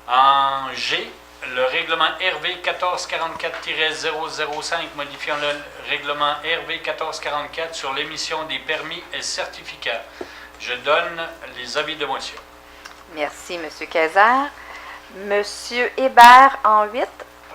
En G, le règlement RV 1444-005 modifiant le règlement RV 1444 sur l'émission des permis et certificats. Je donne les avis de motion. Merci, M. Kayser. M. Hébert, en 8.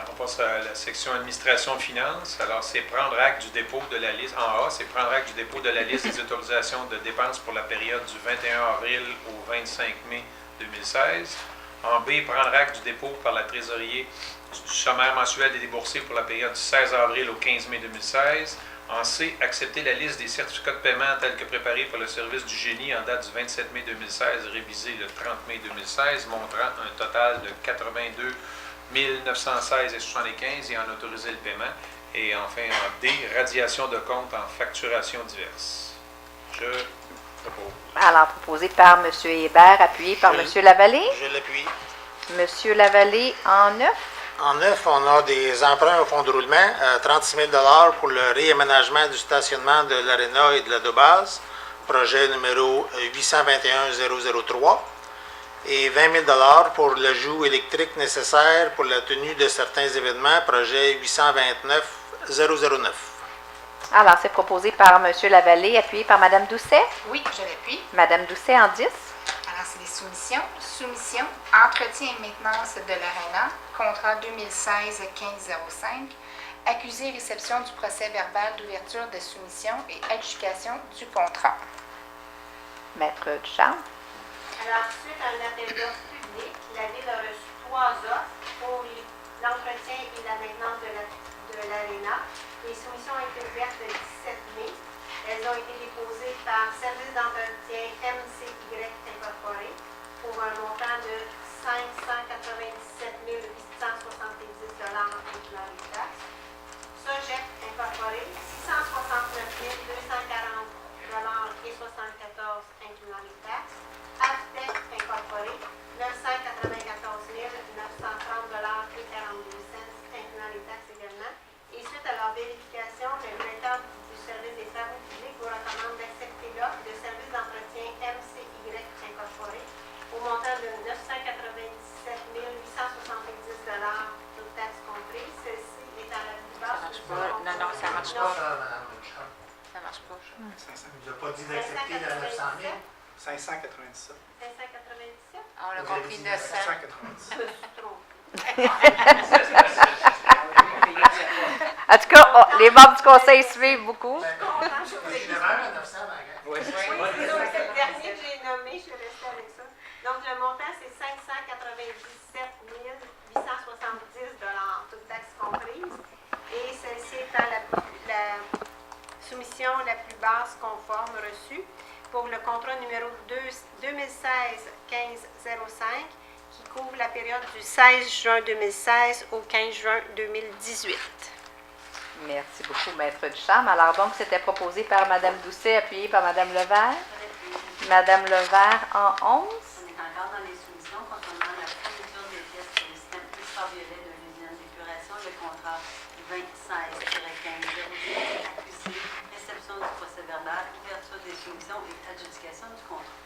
On passe à la section administration-finances. Alors, c'est prendre acte du dépôt de la liste. En A, c'est prendre acte du dépôt de la liste des autorisations de dépenses pour la période du 21 avril au 25 mai 2016. En B, prendre acte du dépôt par la trésorier du sommaire mensuel des déboursés pour la période du 16 avril au 15 mai 2016. En C, accepter la liste des certificats de paiement tels que préparés par le service du génie en date du 27 mai 2016, révisé le 30 mai 2016, montrant un total de 82 916,75 et en autoriser le paiement. Et enfin, en D, radiation de compte en facturation diverses. Je propose. Alors, proposé par M. Hébert, appuyé par M. Lavallée. Je l'appuie. M. Lavallée, en 9. En 9, on a des emprunts au fonds de roulement, 36 000 pour le réaménagement du stationnement de l'Arena et de la Dobase, projet numéro 821-003, et 20 000 pour l'ajout électrique nécessaire pour la tenue de certains événements, projet 829-009. Alors, c'est proposé par M. Lavallée, appuyé par Mme Doucet. Oui, je l'appuie. Mme Doucet, en 10. Alors, c'est des soumissions. Soumission, entretien et maintenance de l'ARENA, contrat 2016-1505, accusé et réception du procès verbal d'ouverture de soumission et adjudication du contrat. Maître Ducharme. Alors, suite à un appel d'offres public, la Ville a reçu 3 offres pour l'entretien et la maintenance de l'ARENA. Les soumissions ont été ouvertes le 17 mai. Elles ont été déposées par Service d'entretien MCY Incorporé pour un montant de 597 870 $ incluant les taxes. Sogec Incorporé, 669 240 $ et 74 incluant les taxes. Aftec Incorporé, 994 930 $ et 42 cents incluant les taxes également. Et suite à leur vérification, le directeur du service des travaux publics vous recommande d'accepter l'offre de service d'entretien MCY Incorporé au montant de 997 870 $, toutes taxes comprises. Celle-ci est à la plus basse. Non, ça marche pas. Ça marche pas. Il ne nous a pas dit d'accepter la 900 000. 597. 597? On a compris 900. 597. En tout cas, les membres du conseil suivent beaucoup. Oui, c'est le dernier que j'ai nommé, je suis restée avec ça. Donc, le montant, c'est 597 870 $, toutes taxes comprises. Et celle-ci étant la soumission la plus basse conforme reçue pour le contrat numéro 2016-1505 qui couvre la période du 16 juin 2016 au 15 juin 2018. Merci beaucoup, Maître Ducharme. Alors, donc, c'était proposé par Mme Doucet, appuyé par Mme Levert. Mme Levert, en 11. On est encore dans les soumissions concernant la fourniture des pièces pour le système ultraviolet de l'usine d'épuration, le contrat 2016-1502, accusé, réception du procès verbal, ouverture des soumissions et adjudication du contrat.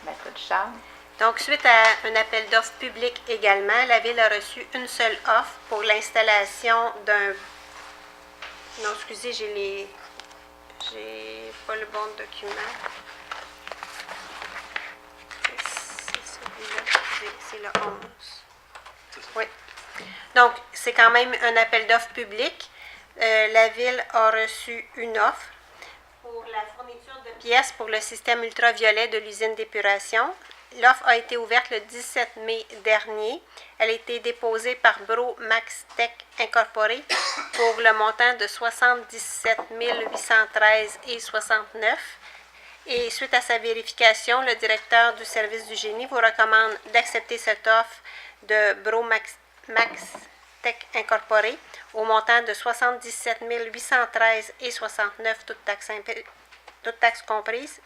Maître Ducharme. Donc, suite à un appel d'offres public également, la Ville a reçu une seule offre pour l'installation d'un... Non, excusez, j'ai pas le bon document. C'est celui-là, c'est le 11. Oui. Donc, c'est quand même un appel d'offres public la Ville a reçu une offre pour la fourniture de pièces pour le système ultraviolet de l'usine d'épuration. L'offre a été ouverte le 17 mai dernier. Elle a été déposée par Bro Maxtech Incorporé pour le montant de 77 813,69. Et suite à sa vérification, le directeur du service du génie vous recommande d'accepter cette offre de Bro Maxtech Incorporé au montant de 77 813,69, toutes taxes comprises,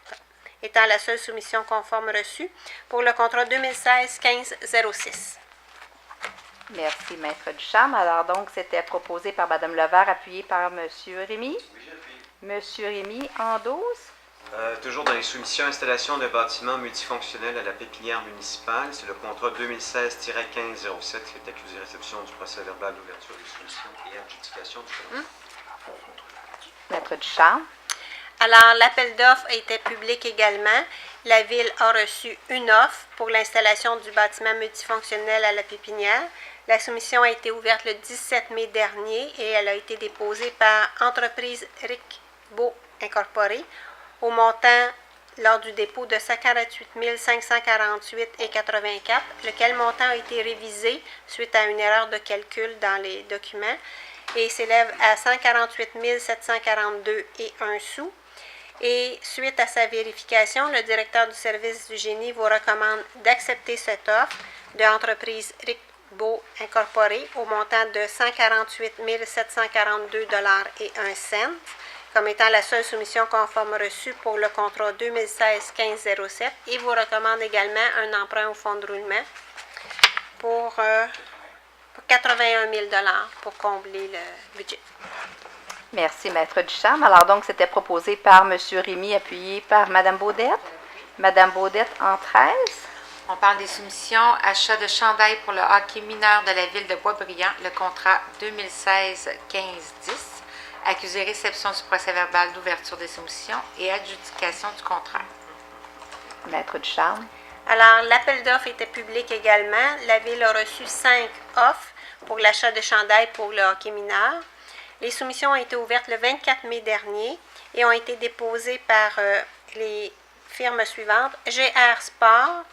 étant la seule soumission conforme reçue pour le contrat 2016-15-06. Merci, Maître Ducharme. Alors, donc, c'était proposé par Mme Levert, appuyé par M. Rémy. M. Rémy, en 12. Toujours dans les soumissions, installation de bâtiments multifonctionnels à la pépinière municipale. C'est le contrat 2016-15-07 qui est accusé réception du procès verbal d'ouverture des soumissions et adjudication du contrat. Maître Ducharme. Alors, l'appel d'offres était public également. La Ville a reçu une offre pour l'installation du bâtiment multifonctionnel à la pépinière. La soumission a été ouverte le 17 mai dernier et elle a été déposée par Entreprise Ricbo Incorporée au montant lors du dépôt de 148 548,84, lequel montant a été révisé suite à une erreur de calcul dans les documents et s'élève à 148 742,01 Et suite à sa vérification, le directeur du service du génie vous recommande d'accepter cette offre de l'entreprise Ricbo Incorporée au montant de 148 742,01 comme étant la seule soumission conforme reçue pour le contrat 2016-15-07 et vous recommande également un emprunt au fonds de roulement pour 81 000 pour combler le budget. Merci, Maître Ducharme. Alors, donc, c'était proposé par M. Rémy, appuyé par Mme Baudette. Mme Baudette, en 13. On parle des soumissions, achat de chandail pour le hockey mineur de la ville de Boisbriand, le contrat 2016-15-10. Accusé réception du procès-verbal d'ouverture des soumissions et adjudication du contrat. Maître Ducharme. Alors, l'appel d'offres était public également. La Ville a reçu 5 offres pour l'achat de chandail pour le hockey mineur. Les soumissions ont été ouvertes le 24 mai dernier et ont été déposées par les firmes suivantes. GR Sport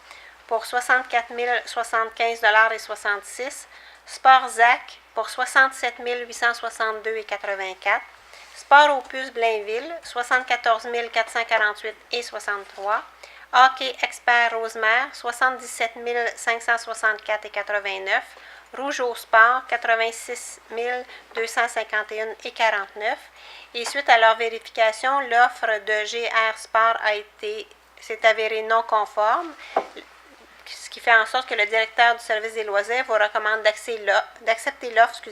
pour 64 075,66 Sport Zac pour 67 862,84 Sport Opus Blainville, 74 448,63 Hockey Expert Rosemère, 77 564,89 Rouge au Sport, 86 251,49 Et suite à leur vérification, l'offre de GR Sport s'est avérée non conforme, ce qui fait en sorte que le directeur du service des loisirs vous recommande d'accepter l'offre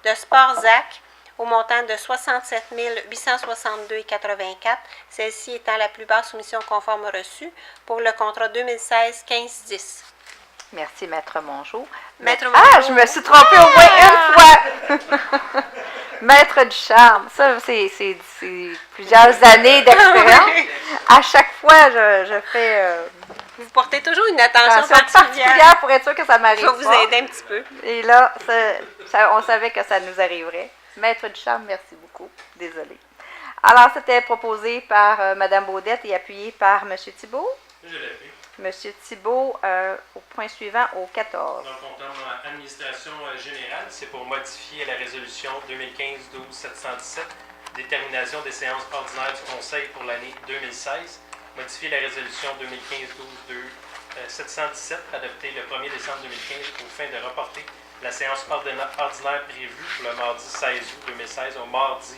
de Sport Zac au montant de 67 862,84, celle-ci étant la plus basse soumission conforme reçue pour le contrat 2016-15-10. Merci, Maître Mongeau. Maître Ah, Mongeau. je me suis trompée au moins une fois! Maître Ducharme, ça, c'est plusieurs années d'expérience. À chaque fois, je fais... Vous portez toujours une attention particulière pour être sûr que ça m'arrive pas. Je vais vous aider un petit peu. Et là, on savait que ça nous arriverait. Maître Ducharme, merci beaucoup. Désolée. Alors, c'était proposé par Mme Baudette et appuyé par M. Thibault. Je l'appuie. M. Thibault, au point suivant, au 14. Donc, on tombe en administration générale. C'est pour modifier la résolution 2015-12-717, détermination des séances ordinaires du Conseil pour l'année 2016. Modifier la résolution 2015-12-717, adoptée le 1er décembre 2015, aux fins de reporter la séance ordinaire prévue pour le mardi 16 août 2016 au mardi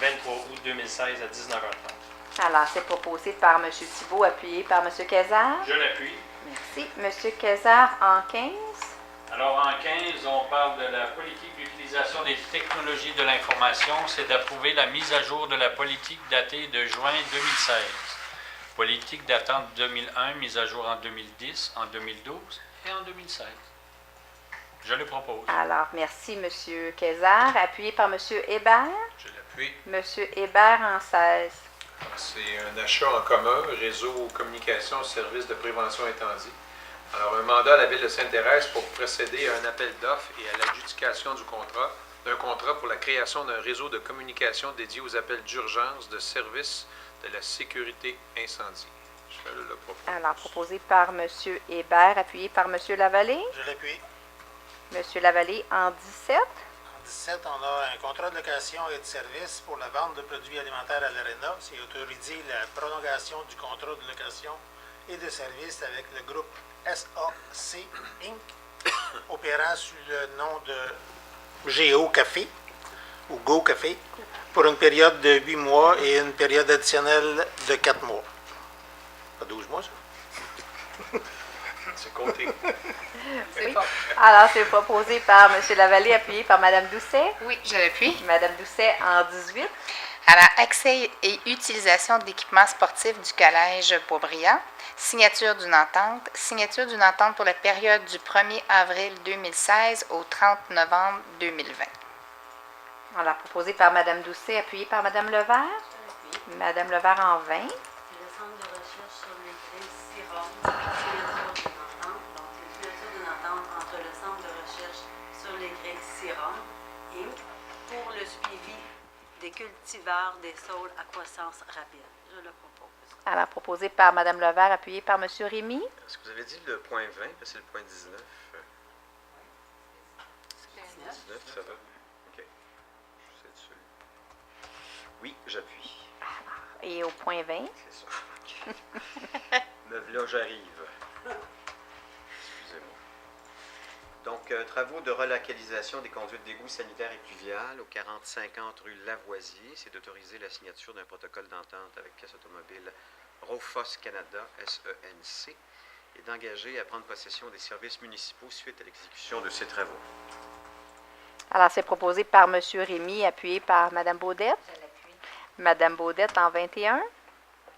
23 août 2016 à 19h30. Alors, c'est proposé par M. Thibault, appuyé par M. Quezard. Je l'appuie. Merci. M. Quezard, en 15. Alors, en 15, on parle de la politique d'utilisation des technologies de l'information. C'est d'approuver la mise à jour de la politique datée de juin 2016. Politique datant de 2001, mise à jour en 2010, en 2012 et en 2016. Je le propose. Alors, merci, M. Quezard, appuyé par M. Hébert. Je l'appuie. M. Hébert, en 16. C'est un achat en commun, réseau, communication, service de prévention incendie. Alors, un mandat à la Ville de Sainte-Thérèse pour procéder à un appel d'offres et à l'adjudication du contrat d'un contrat pour la création d'un réseau de communication dédié aux appels d'urgence de service de la sécurité incendie. Je fais le propos. Alors, proposé par M. Hébert, appuyé par M. Lavallée. Je l'appuie. M. Lavallée en 17. En 17, on a un contrat de location et de service pour la vente de produits alimentaires à l'ARENA. C'est autoriser la prolongation du contrat de location et de service avec le groupe SAC Inc., opérant sous le nom de Géo Café ou Go Café, pour une période de 8 mois et une période additionnelle de 4 mois. Pas 12 mois, ça? C'est compté. Oui. Alors, c'est proposé par M. Lavallée, appuyé par Mme Doucet. Oui, je l'appuie. Mme Doucet en 18. Alors, accès et utilisation d'équipements sportifs du Collège Boisbriand. Signature d'une entente. Signature d'une entente pour la période du 1er avril 2016 au 30 novembre 2020. Alors, proposé par Mme Doucet, appuyé par Mme Levert. Mme Levert en 20. C'est le centre de recherche sur les grilles CIROM, signature d'une entente. Donc, c'est une signature d'une entente entre le centre de recherche sur les grilles CIROM et pour le suivi des cultivars des sols à croissance rapide. Je le propose. Alors, proposé par Mme Levert, appuyé par M. Rémy. Est-ce que vous avez dit le point 20, parce que c'est le point 19? 19, ça va? OK. Je sais dessus. Oui, j'appuie. Et au point 20. C'est ça. Là, j'arrive. Excusez-moi. Donc, travaux de relocalisation des conduites d'égout sanitaires et pluviales au 4050 rue Lavoisier. C'est d'autoriser la signature d'un protocole d'entente avec Caisse automobile Rofos Canada, SENC, et d'engager à prendre possession des services municipaux suite à l'exécution de ces travaux. Alors, c'est proposé par M. Rémy, appuyé par Mme Baudette. Je l'appuie. Mme Baudette en 21. On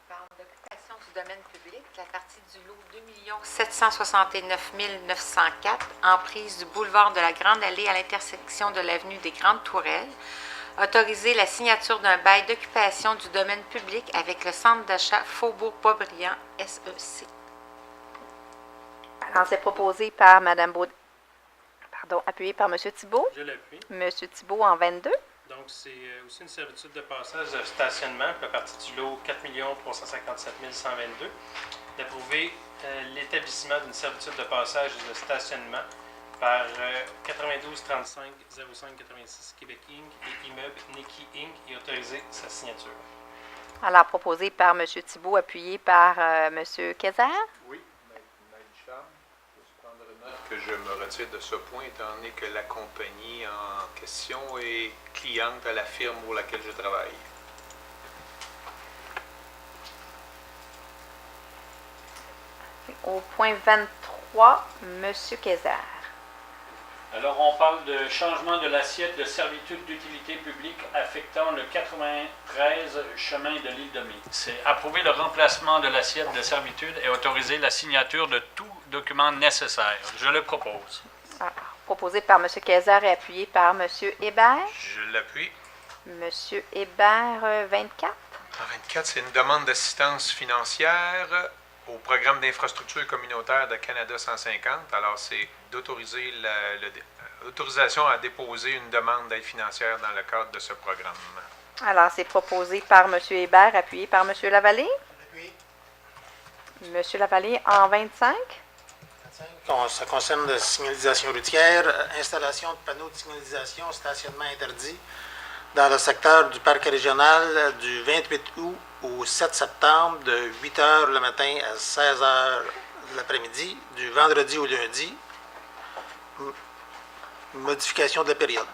parle d'occupation du domaine public, la partie du lot 2 769 904, emprise du boulevard de la Grande Allée à l'intersection de l'avenue des Grandes Tourelles. Autoriser la signature d'un bail d'occupation du domaine public avec le centre d'achat Faubourg-Boisbriand, SEC. Alors, c'est proposé par Mme Baudette. Pardon, appuyé par M. Thibault. Je l'appuie. M. Thibault en 22. Donc, c'est aussi une servitude de passage de stationnement pour la partie du lot 4 357 122, d'approuver l'établissement d'une servitude de passage et de stationnement par 92 35 05 86 Québec Inc. et immeuble Neki Inc. et autoriser sa signature. Alors, proposé par M. Thibault, appuyé par M. Kayser. Oui, Maître Charles, je prendre note que je me retire de ce point, étant donné que la compagnie en question est cliente à la firme pour laquelle je travaille. Au point 23, M. Kayser. Alors, on parle de changement de l'assiette de servitude d'utilité publique affectant le 93 chemin de l'île de Mai. C'est approuver le remplacement de l'assiette de servitude et autoriser la signature de tout document nécessaire. Je le propose. Ah, proposé par M. Kayser et appuyé par M. Hébert. Je l'appuie. M. Hébert, 24. En 24, c'est une demande d'assistance financière au programme d'infrastructure communautaire de Canada 150. Alors, c'est d'autoriser l'autorisation à déposer une demande d'aide financière dans le cadre de ce programme. Alors, c'est proposé par M. Hébert, appuyé par M. Lavallée. Oui. M. Lavallée en 25. Ça concerne la signalisation routière, installation de panneaux de signalisation, stationnement interdit dans le secteur du parc régional du 28 août au 7 septembre de 8 h le matin à 16 h l'après-midi, du vendredi au lundi. Modification de la période.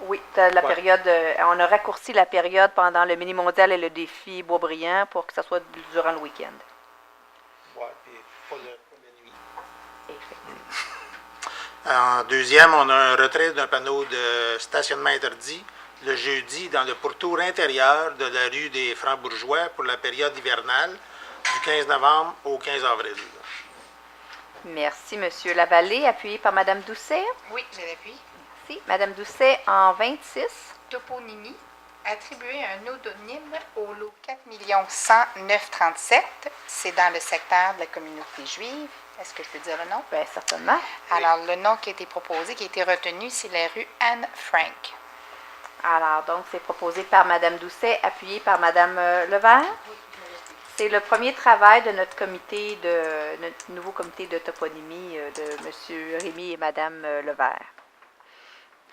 Oui, la période, on a raccourci la période pendant le mini-mondial et le défi Boisbriand pour que ça soit durant le week-end. Oui, puis pas la nuit. En deuxième, on a un retrait d'un panneau de stationnement interdit le jeudi dans le pourtour intérieur de la rue des Francs-Bourgeois pour la période hivernale du 15 novembre au 15 avril. Merci, M. Lavallée, appuyé par Mme Doucet. Oui, je l'appuie. Merci. Mme Doucet en 26. Toponymie. Attribuer un odonyme au lot 4 100 937. C'est dans le secteur de la communauté juive. Est-ce que je peux dire le nom? Bien, certainement. Alors, le nom qui a été proposé, qui a été retenu, c'est la rue Anne Frank. Alors, donc, c'est proposé par Mme Doucet, appuyé par Mme Levert. C'est le premier travail de notre comité, notre nouveau comité de toponymie de M. Rémy et Mme Levert.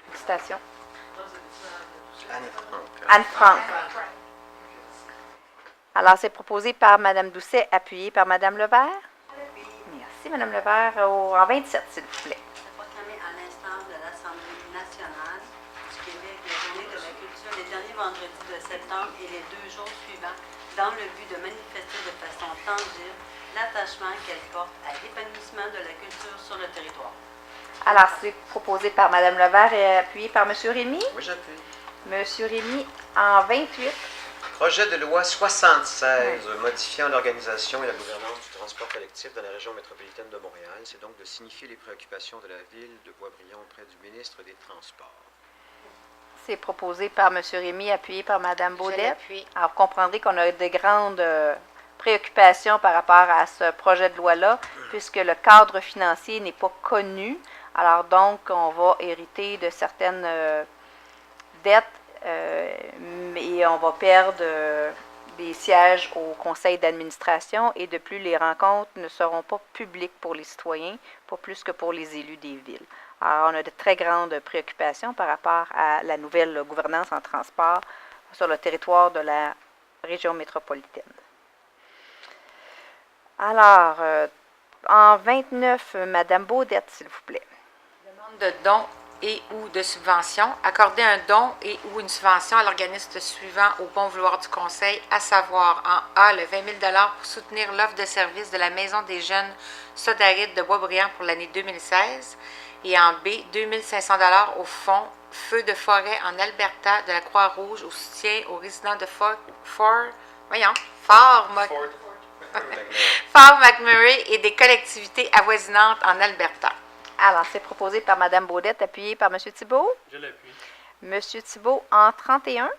Félicitations. Anne Frank. Alors, c'est proposé par Mme Doucet, appuyé par Mme Levert. Merci, Mme Levert. En 27, s'il vous plaît. C'est proclamé à l'instance de l'Assemblée nationale du Québec la Journée de la culture les derniers vendredis de septembre et les 2 jours suivants, dans le but de manifester de façon tangible l'attachement qu'elle porte à l'épanouissement de la culture sur le territoire. Alors, c'est proposé par Mme Levert et appuyé par M. Rémy. Oui, j'appuie. M. Rémy, en 28. Projet de loi 76 modifiant l'organisation et la gouvernance du transport collectif dans la région métropolitaine de Montréal. C'est donc de signifier les préoccupations de la ville de Boisbriand auprès du ministre des Transports. C'est proposé par M. Rémy, appuyé par Mme Je Baudette. l'appuie. Alors, vous comprendrez qu'on a de grandes préoccupations par rapport à ce projet de loi-là, puisque le cadre financier n'est pas connu. Alors, donc, on va hériter de certaines dettes et on va perdre des sièges au conseil d'administration et de plus, les rencontres ne seront pas publiques pour les citoyens, pas plus que pour les élus des villes. Alors, on a de très grandes préoccupations par rapport à la nouvelle gouvernance en transport sur le territoire de la région métropolitaine. Alors, en 29, Mme Baudette, s'il vous plaît. Demande de dons et ou de subventions. Accorder un don et ou une subvention à l'organisme suivant au bon vouloir du Conseil, à savoir en A, le 20 000 pour soutenir l'offre de service de la Maison des jeunes Sodarides de Boisbriand pour l'année 2016 et en B, 2 500 au fonds Feux de forêt en Alberta de la Croix-Rouge au soutien aux résidents de Fort McMurray et des collectivités avoisinantes en Alberta. Alors, c'est proposé par Mme Baudette, appuyé par M. Thibault. Je l'appuie. M. Thibault, en 31.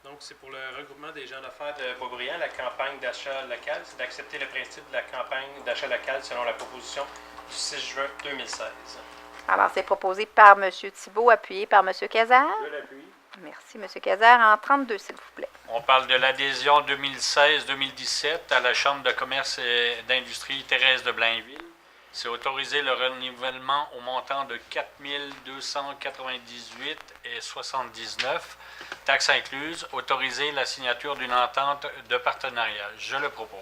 Donc, c'est pour le regroupement des gens d'affaires de Boisbriand, la campagne d'achat local. C'est d'accepter le principe de la campagne d'achat local selon la proposition du 6 juin 2016. Alors, c'est proposé par M. Thibault, appuyé par M. Cazard. Je l'appuie. Merci, M. Cazard. En 32, s'il vous plaît. On parle de l'adhésion 2016-2017 à la Chambre de commerce et d'industrie Thérèse de Blainville. C'est autoriser le renouvellement au montant de 4 298,79 taxes incluses. Autoriser la signature d'une entente de partenariat. Je le propose.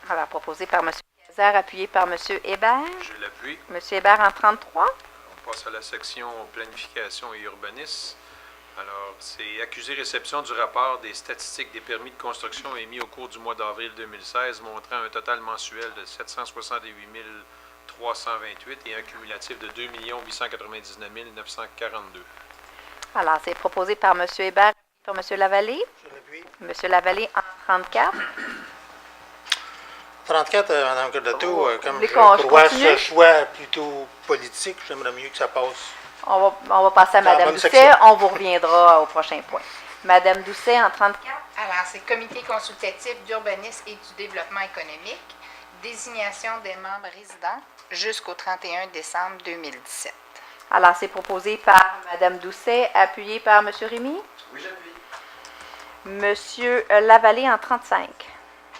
Alors, proposé par M. Cazard, appuyé par M. Hébert. Je l'appuie. M. Hébert, en 33. On passe à la section planification et urbanisme. Alors, c'est accusé réception du rapport des statistiques des permis de construction émis au cours du mois d'avril 2016, montrant un total mensuel de 768 328 et un cumulatif de 2 899 942. Alors, c'est proposé par M. Hébert, par M. Lavallée. Je l'appuie. M. Lavallée, en 34. 34, Mme Cordato, comme voulez je qu'on- je crois continue? ce choix plutôt politique, j'aimerais mieux que ça passe. On va passer à Dans la Mme bonne Doucet. section. On vous reviendra au prochain point. Mme Doucet, en 34. Alors, c'est le comité consultatif d'urbanisme et du développement économique, désignation des membres résidents jusqu'au 31 décembre 2017. Alors, c'est proposé par Mme Doucet, appuyé par M. Rémy. Oui, j'appuie. M. Lavallée, en 35.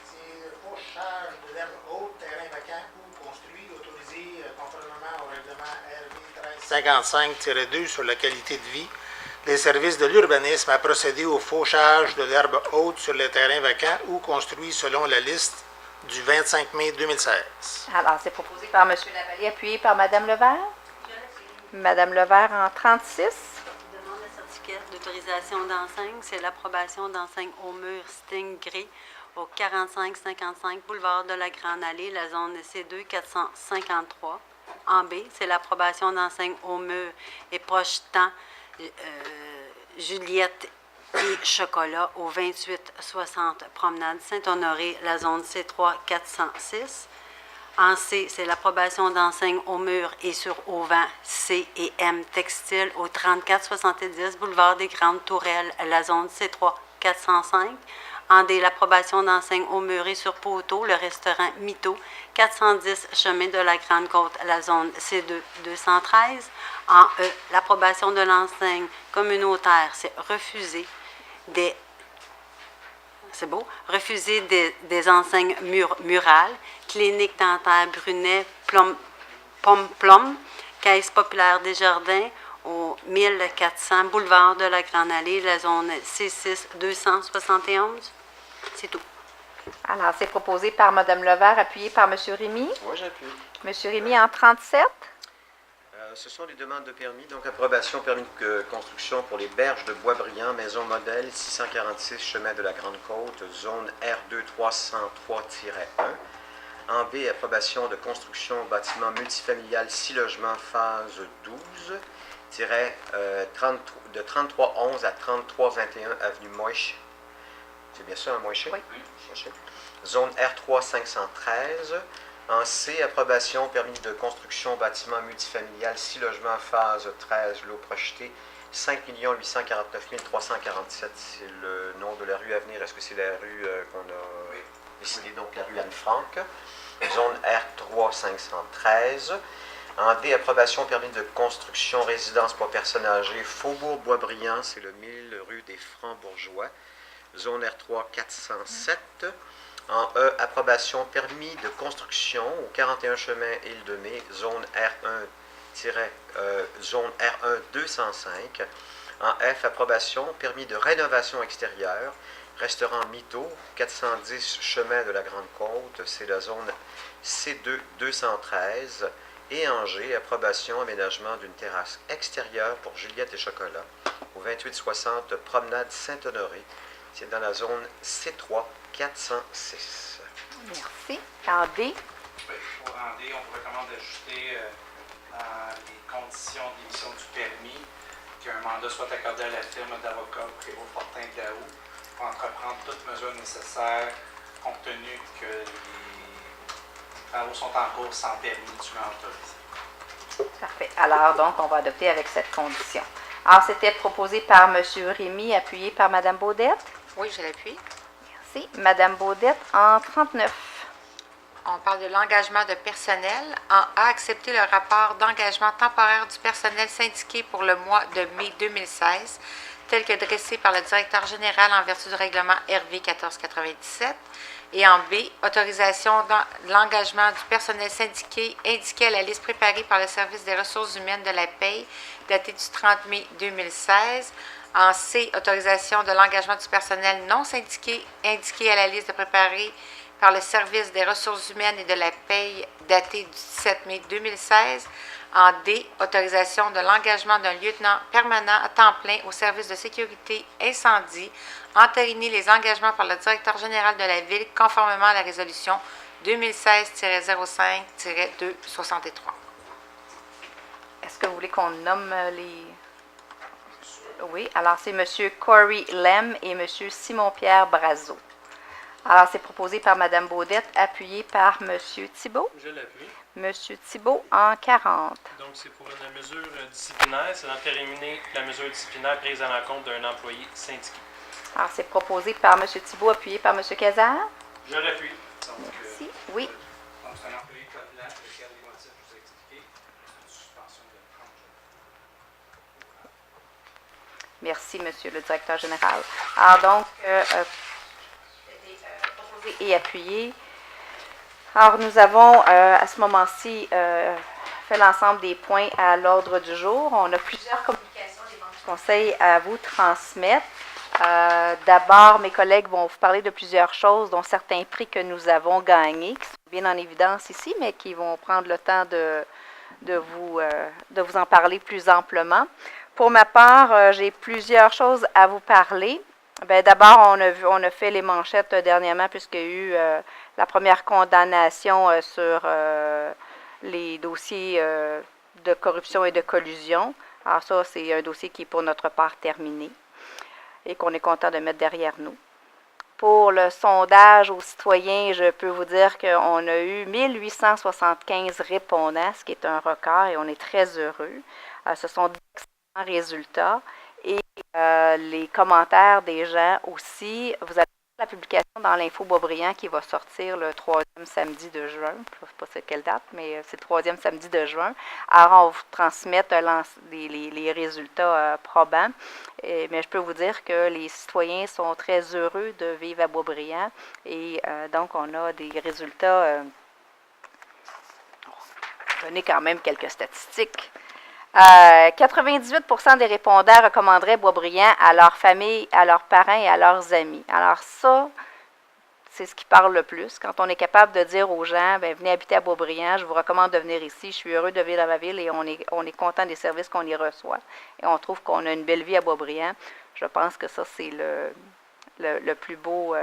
C'est le fauchage de l'herbe haute, terrain vacant ou construit, autorisé conformément au règlement RV 1355-2 sur la qualité de vie. Les services de l'urbanisme à procéder au fauchage de l'herbe haute sur les terrains vacants ou construits selon la liste du 25 mai 2016. Alors, c'est proposé par M. Lavallée, appuyé par Mme Levert. Mme Levert, en 36. Demande de certificat d'autorisation d'enseigne, c'est l'approbation d'enseigne au mur Sting Gray au 4555 boulevard de la Grande Allée, la zone C2 453. En B, c'est l'approbation d'enseigne au mur et projetant Juliette et chocolat au 2860 promenade Saint-Honoré, la zone C3 406. En C, c'est l'approbation d'enseigne au mur et sur auvent C et M textile au 3470 boulevard des Grandes Tourelles, la zone C3 405. En D, l'approbation d'enseignes au muré sur poteau, le restaurant Mito, 410 chemin de la Grande Côte, la zone C2 213. En E, l'approbation de l'enseigne communautaire, c'est refuser des... C'est beau. Refuser des enseignes murales, clinique dentaire Brunet, Plum, Caisse populaire des Jardins, au 1400 boulevard de la Grande Allée, la zone C6 271. C'est tout. Alors, c'est proposé par Mme Levert, appuyé par M. Rémy. Oui, j'appuie. M. Rémy en 37. Ce sont les demandes de permis. Donc, approbation permis de construction pour les berges de Boisbriand, maison modèle 646 chemin de la Grande Côte, zone R2 303-1. En B, approbation de construction bâtiment multifamilial 6 logements, phase 12, de 3311 à 3321 avenue Moïse. C'est bien ça, Moïse? Oui. Zone R3 513. En C, approbation permis de construction bâtiment multifamilial 6 logements, phase 13, lot projeté 5 849 347. C'est le nom de la rue à venir. Est-ce que c'est la rue qu'on a décidé, donc la rue Anne-Franck? Zone R3 513. En D, approbation permis de construction résidence pour personnes âgées, Faubourg Boisbriand, c'est le 1000 rue des Francs-Bourgeois. Zone R3 407. En E, approbation permis de construction au 41 chemin Île-de-Mai, zone R1 205. En F, approbation permis de rénovation extérieure, restaurant Mito, 410 chemin de la Grande Côte, c'est la zone C2 213. Et en G, approbation aménagement d'une terrasse extérieure pour Juliette et Chocolat, au 2860 Promenade Saint-Honoré. C'est dans la zone C3 406. Merci. En D. Oui, pour en D, on vous recommande d'ajouter dans les conditions d'émission du permis qu'un mandat soit accordé à la firme d'avocats Prévost-Fortin Daou pour entreprendre toutes mesures nécessaires compte tenu que les travaux sont en cours sans permis dûment autorisé. Parfait. Alors, donc, on va adopter avec cette condition. Alors, c'était proposé par M. Rémy, appuyé par Mme Baudette. Oui, je l'appuie. Merci. Mme Baudette en 39. On parle de l'engagement de personnel. En A, accepter le rapport d'engagement temporaire du personnel syndiqué pour le mois de mai 2016, tel que dressé par le directeur général en vertu du règlement RV 1497. Et en B, autorisation de l'engagement du personnel syndiqué indiqué à la liste préparée par le Service des ressources humaines de la paie, datée du 30 mai 2016. En C, autorisation de l'engagement du personnel non syndiqué indiqué à la liste préparée par le Service des ressources humaines et de la paie, datée du 17 mai 2016. En D, autorisation de l'engagement d'un lieutenant permanent à temps plein au service de sécurité incendie, entériner les engagements par le directeur général de la Ville conformément à la résolution 2016-05-263. Est-ce que vous voulez qu'on nomme les... Oui, alors c'est M. Corey Lem et M. Simon-Pierre Brazeau. Alors, c'est proposé par Mme Baudette, appuyé par M. Thibault. Je l'appuie. M. Thibault en 40. Donc, c'est pour une mesure disciplinaire, c'est d'entériner la mesure disciplinaire prise à l'encontre d'un employé syndiqué. Alors, c'est proposé par M. Thibault, appuyé par M. Cazard. Je l'appuie. Merci. Oui. Donc, c'est un employé de code blanc, lequel les motifs je vous ai expliqués. C'est une suspension de 30 jours. Merci, Monsieur le directeur général. Alors, donc, proposé et appuyé. Alors, nous avons, à ce moment-ci, fait l'ensemble des points à l'ordre du jour. On a plusieurs communications des membres du Conseil à vous transmettre. D'abord, mes collègues vont vous parler de plusieurs choses, dont certains prix que nous avons gagnés, qui sont bien en évidence ici, mais qui vont prendre le temps de vous en parler plus amplement. Pour ma part, j'ai plusieurs choses à vous parler. Bien, d'abord, on a fait les manchettes dernièrement, puisqu'il y a eu la première condamnation sur les dossiers de corruption et de collusion. Alors ça, c'est un dossier qui est pour notre part terminé et qu'on est content de mettre derrière nous. Pour le sondage aux citoyens, je peux vous dire qu'on a eu 1875 répondants, ce qui est un record, et on est très heureux. Ce sont d'excellents résultats. Et les commentaires des gens aussi, vous allez La publication dans l'Info Boisbriand qui va sortir le 3e samedi de juin. Je ne sais pas c'est quelle date, mais c'est le 3e samedi de juin. Alors, on va vous transmettre les résultats probants. Mais je peux vous dire que les citoyens sont très heureux de vivre à Boisbriand. Et donc, on a des résultats. Je vais donner quand même quelques statistiques. 98% des répondants recommanderaient Boisbriand à leur famille, à leurs parents et à leurs amis. Alors ça, c'est ce qui parle le plus. Quand on est capable de dire aux gens, bien, venez habiter à Boisbriand, je vous recommande de venir ici, je suis heureux de vivre dans ma ville et on est content des services qu'on y reçoit. Et on trouve qu'on a une belle vie à Boisbriand. Je pense que ça, c'est le plus beau,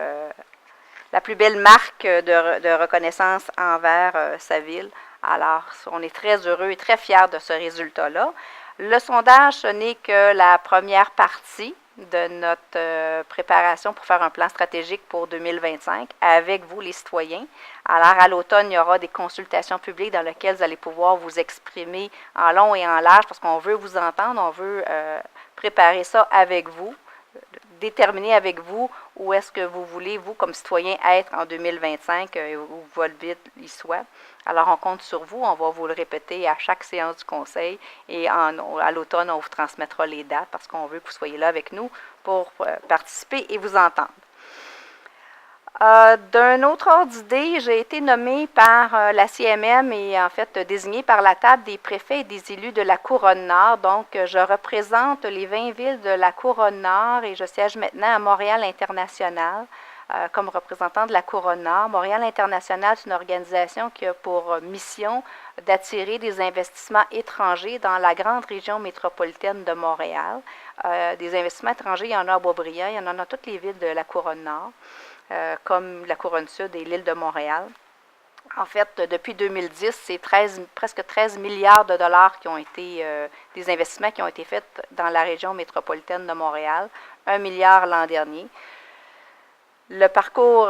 la plus belle marque de reconnaissance envers sa ville. Alors, on est très heureux et très fiers de ce résultat-là. Le sondage, ce n'est que la première partie de notre préparation pour faire un plan stratégique pour 2025 avec vous, les citoyens. Alors, à l'automne, il y aura des consultations publiques dans lesquelles vous allez pouvoir vous exprimer en long et en large parce qu'on veut vous entendre, on veut préparer ça avec vous, déterminer avec vous où est-ce que vous voulez, vous, comme citoyen, être en 2025, où votre ville y soit. Alors, on compte sur vous. On va vous le répéter à chaque séance du conseil. Et à l'automne, on vous transmettra les dates parce qu'on veut que vous soyez là avec nous pour participer et vous entendre. D'un autre ordre d'idée, j'ai été nommée par la CMM et en fait désignée par la table des préfets et des élus de la Couronne-Nord. Donc, je représente les 20 villes de la Couronne-Nord et je siège maintenant à Montréal International comme représentant de la Couronne-Nord. Montréal International, c'est une organisation qui a pour mission d'attirer des investissements étrangers dans la grande région métropolitaine de Montréal. Des investissements étrangers, il y en a à Boisbriand, il y en a dans toutes les villes de la Couronne-Nord. Comme la Couronne-Sud et l'île de Montréal. En fait, depuis 2010, c'est presque 13 milliards de dollars qui ont été des investissements qui ont été faits dans la région métropolitaine de Montréal, 1 milliard l'an dernier. Le parcours,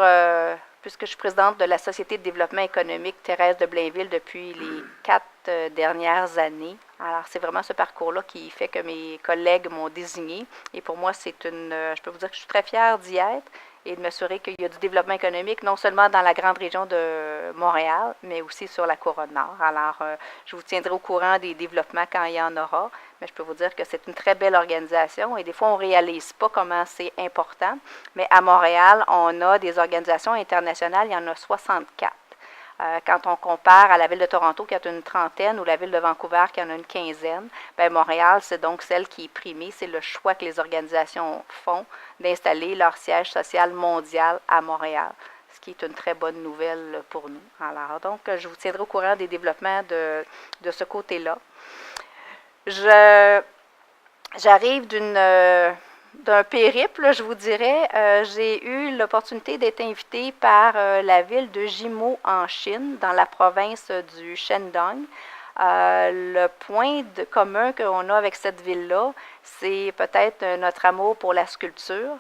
puisque je suis présidente de la Société de développement économique Thérèse de Blainville depuis les 4 dernières années. Alors, c'est vraiment ce parcours-là qui fait que mes collègues m'ont désignée. Et pour moi, je peux vous dire que je suis très fière d'y être et de m'assurer qu'il y a du développement économique, non seulement dans la grande région de Montréal, mais aussi sur la Couronne-Nord. Alors, je vous tiendrai au courant des développements quand il y en aura, mais je peux vous dire que c'est une très belle organisation et des fois, on ne réalise pas comment c'est important. Mais à Montréal, on a des organisations internationales, il y en a 64. Quand on compare à la ville de Toronto qui a une trentaine ou la ville de Vancouver qui en a une quinzaine, bien Montréal, c'est donc celle qui est primée. C'est le choix que les organisations font d'installer leur siège social mondial à Montréal, ce qui est une très bonne nouvelle pour nous. Alors, donc, je vous tiendrai au courant des développements de ce côté-là. J'arrive d'un périple, je vous dirais. J'ai eu l'opportunité d'être invitée par la ville de Jimo en Chine, dans la province du Shandong. Le point commun qu'on a avec cette ville-là, c'est peut-être notre amour pour la sculpture.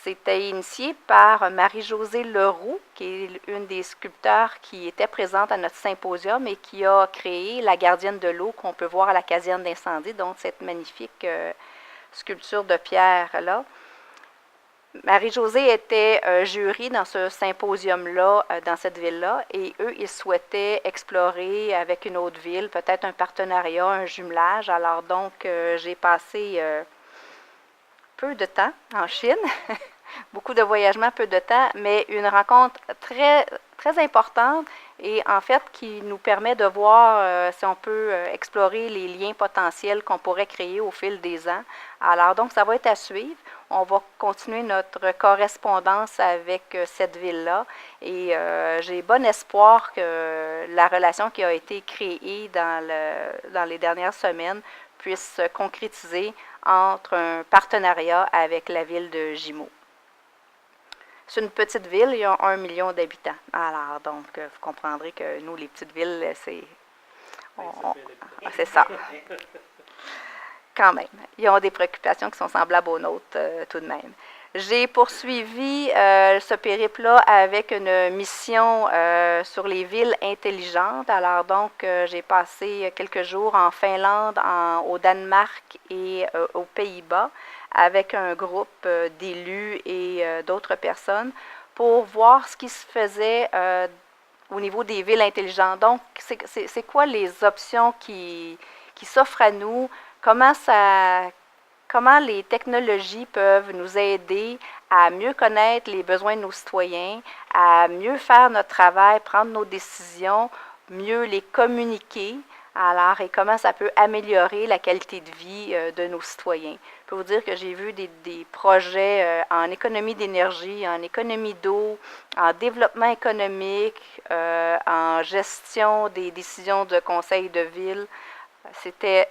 C'était initié par Marie-Josée Leroux, qui est une des sculpteurs qui était présente à notre symposium et qui a créé la gardienne de l'eau qu'on peut voir à la caserne d'incendie, donc cette magnifique sculpture de pierre-là. Marie-Josée était jury dans ce symposium-là, dans cette ville-là, et eux, ils souhaitaient explorer avec une autre ville, peut-être un partenariat, un jumelage. Alors donc, j'ai passé peu de temps en Chine, beaucoup de voyagements, peu de temps, mais une rencontre très, très importante et en fait qui nous permet de voir si on peut explorer les liens potentiels qu'on pourrait créer au fil des ans. Alors donc, ça va être à suivre. On va continuer notre correspondance avec cette ville-là et j'ai bon espoir que la relation qui a été créée dans les dernières semaines puisse se concrétiser entre un partenariat avec la ville de Jimo. C'est une petite ville, il y a 1 million d'habitants. Alors, donc, vous comprendrez que nous, les petites villes, c'est ça. Quand même. Ils ont des préoccupations qui sont semblables aux nôtres, tout de même. J'ai poursuivi ce périple-là avec une mission sur les villes intelligentes. Alors donc, j'ai passé quelques jours en Finlande, au Danemark et aux Pays-Bas avec un groupe d'élus et d'autres personnes pour voir ce qui se faisait au niveau des villes intelligentes. Donc, c'est quoi les options qui s'offrent à nous? Comment les technologies peuvent nous aider à mieux connaître les besoins de nos citoyens, à mieux faire notre travail, prendre nos décisions, mieux les communiquer, alors, et comment ça peut améliorer la qualité de vie de nos citoyens. Je peux vous dire que j'ai vu des projets en économie d'énergie, en économie d'eau, en développement économique, en gestion des décisions de conseil de ville. C'était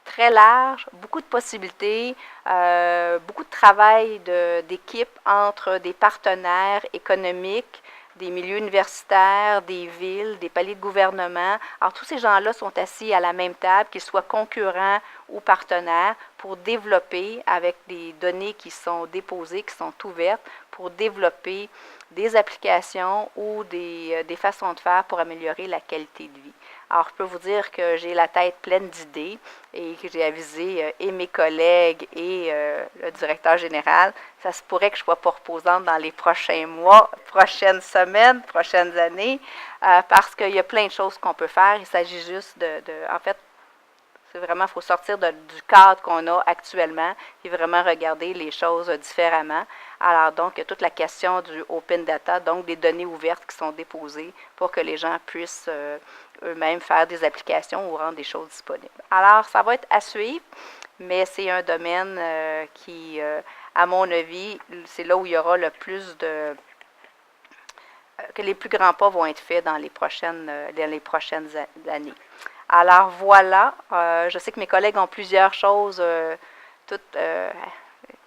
très large, beaucoup de possibilités, beaucoup de travail d'équipe entre des partenaires économiques, des milieux universitaires, des villes, des paliers de gouvernement. Alors, tous ces gens-là sont assis à la même table, qu'ils soient concurrents ou partenaires, pour développer, avec des données qui sont déposées, qui sont ouvertes, pour développer des applications ou des façons de faire pour améliorer la qualité de vie. Alors, je peux vous dire que j'ai la tête pleine d'idées et que j'ai avisé et mes collègues et le directeur général. Ça se pourrait que je ne sois pas reposante dans les prochains mois, prochaines semaines, prochaines années, parce qu'il y a plein de choses qu'on peut faire. Il s'agit juste en fait, c'est vraiment, il faut sortir du cadre qu'on a actuellement et vraiment regarder les choses différemment. Alors donc, il y a toute la question du open data, donc des données ouvertes qui sont déposées pour que les gens puissent eux-mêmes faire des applications ou rendre des choses disponibles. Alors, ça va être à suivre, mais c'est un domaine qui, à mon avis, c'est là où il y aura le plus que les plus grands pas vont être faits dans les prochaines années. Alors voilà, je sais que mes collègues ont plusieurs choses toutes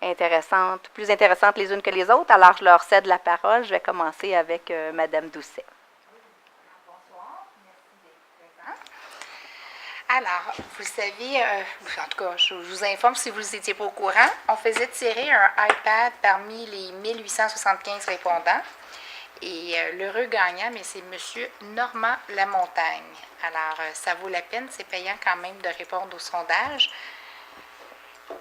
intéressantes, plus intéressantes les unes que les autres, alors je leur cède la parole. Je vais commencer avec Mme Doucet. Bonsoir, merci d'être présent. Alors, vous savez, en tout cas, je vous informe si vous n'étiez pas au courant, on faisait tirer un iPad parmi les 1875 répondants. Et l'heureux gagnant, mais c'est M. Normand Lamontagne. Alors, ça vaut la peine, c'est payant quand même de répondre au sondage.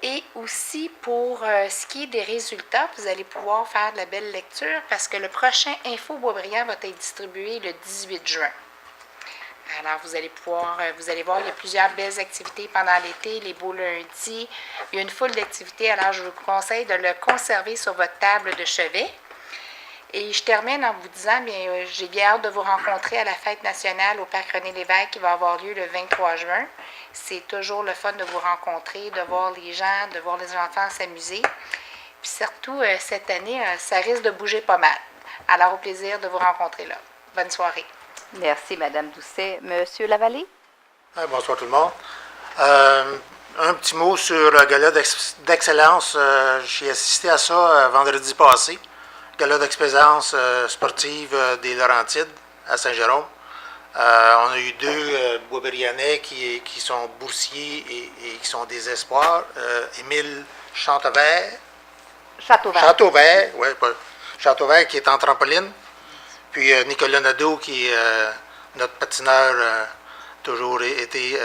Et aussi, pour ce qui est des résultats, vous allez pouvoir faire de la belle lecture parce que le prochain Info Boisbriand va être distribué le 18 juin. Alors, vous allez voir, il y a plusieurs belles activités pendant l'été, les beaux lundis. Il y a une foule d'activités, alors je vous conseille de le conserver sur votre table de chevet. Et je termine en vous disant, bien, j'ai bien hâte de vous rencontrer à la fête nationale au Parc René-Lévesque qui va avoir lieu le 23 juin. C'est toujours le fun de vous rencontrer, de voir les gens, de voir les enfants s'amuser. Puis surtout, cette année, ça risque de bouger pas mal. Alors, au plaisir de vous rencontrer là. Bonne soirée. Merci, Mme Doucet. Monsieur Lavallée? Bonsoir tout le monde. Un petit mot sur le gala d'excellence. J'ai assisté à ça vendredi passé. Gala d'excellence sportive des Laurentides à Saint-Jérôme. On a eu deux Boisbriandais qui sont boursiers et qui sont des espoirs. Émile Châteauvert, Châteauvert qui est en trampoline. Puis Nicolas Nadeau qui est notre patineur, toujours été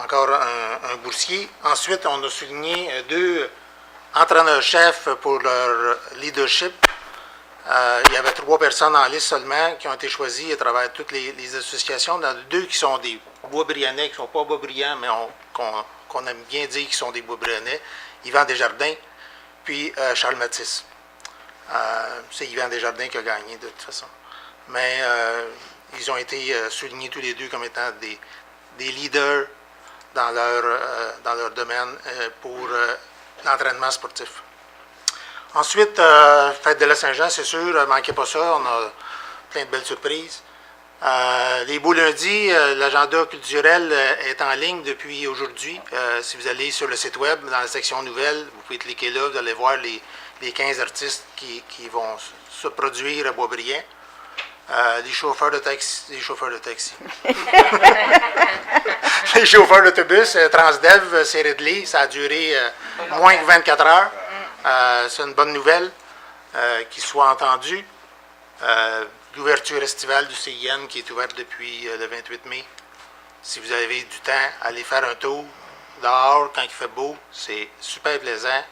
encore un boursier. Ensuite, on a souligné deux entraîneurs-chefs pour leur leadership. Il y avait 3 personnes en liste seulement qui ont été choisies à travers toutes les associations. Il y en a 2 qui sont des Boisbriandais, qui ne sont pas Boisbriand, mais qu'on aime bien dire qu'ils sont des Boisbriandais. Yvan Desjardins, puis Charles Matisse. C'est Yvan Desjardins qui a gagné de toute façon. Mais ils ont été soulignés tous les deux comme étant des leaders dans leur domaine pour l'entraînement sportif. Ensuite, fête de la Saint-Jean, c'est sûr, ne manquez pas ça, on a plein de belles surprises. Les beaux lundis, l'agenda culturel est en ligne depuis aujourd'hui. Si vous allez sur le site web, dans la section nouvelles, vous pouvez cliquer là, vous allez voir les 15 artistes qui vont se produire à Boisbriand. Les chauffeurs de taxi. Les chauffeurs d'autobus, Transdev, c'est Ridley, ça a duré moins que 24 heures. C'est une bonne nouvelle. qu'il soit entendu. L'ouverture estivale du CIN qui est ouverte depuis le 28 mai. Si vous avez du temps, allez faire un tour dehors quand il fait beau. C'est super plaisant.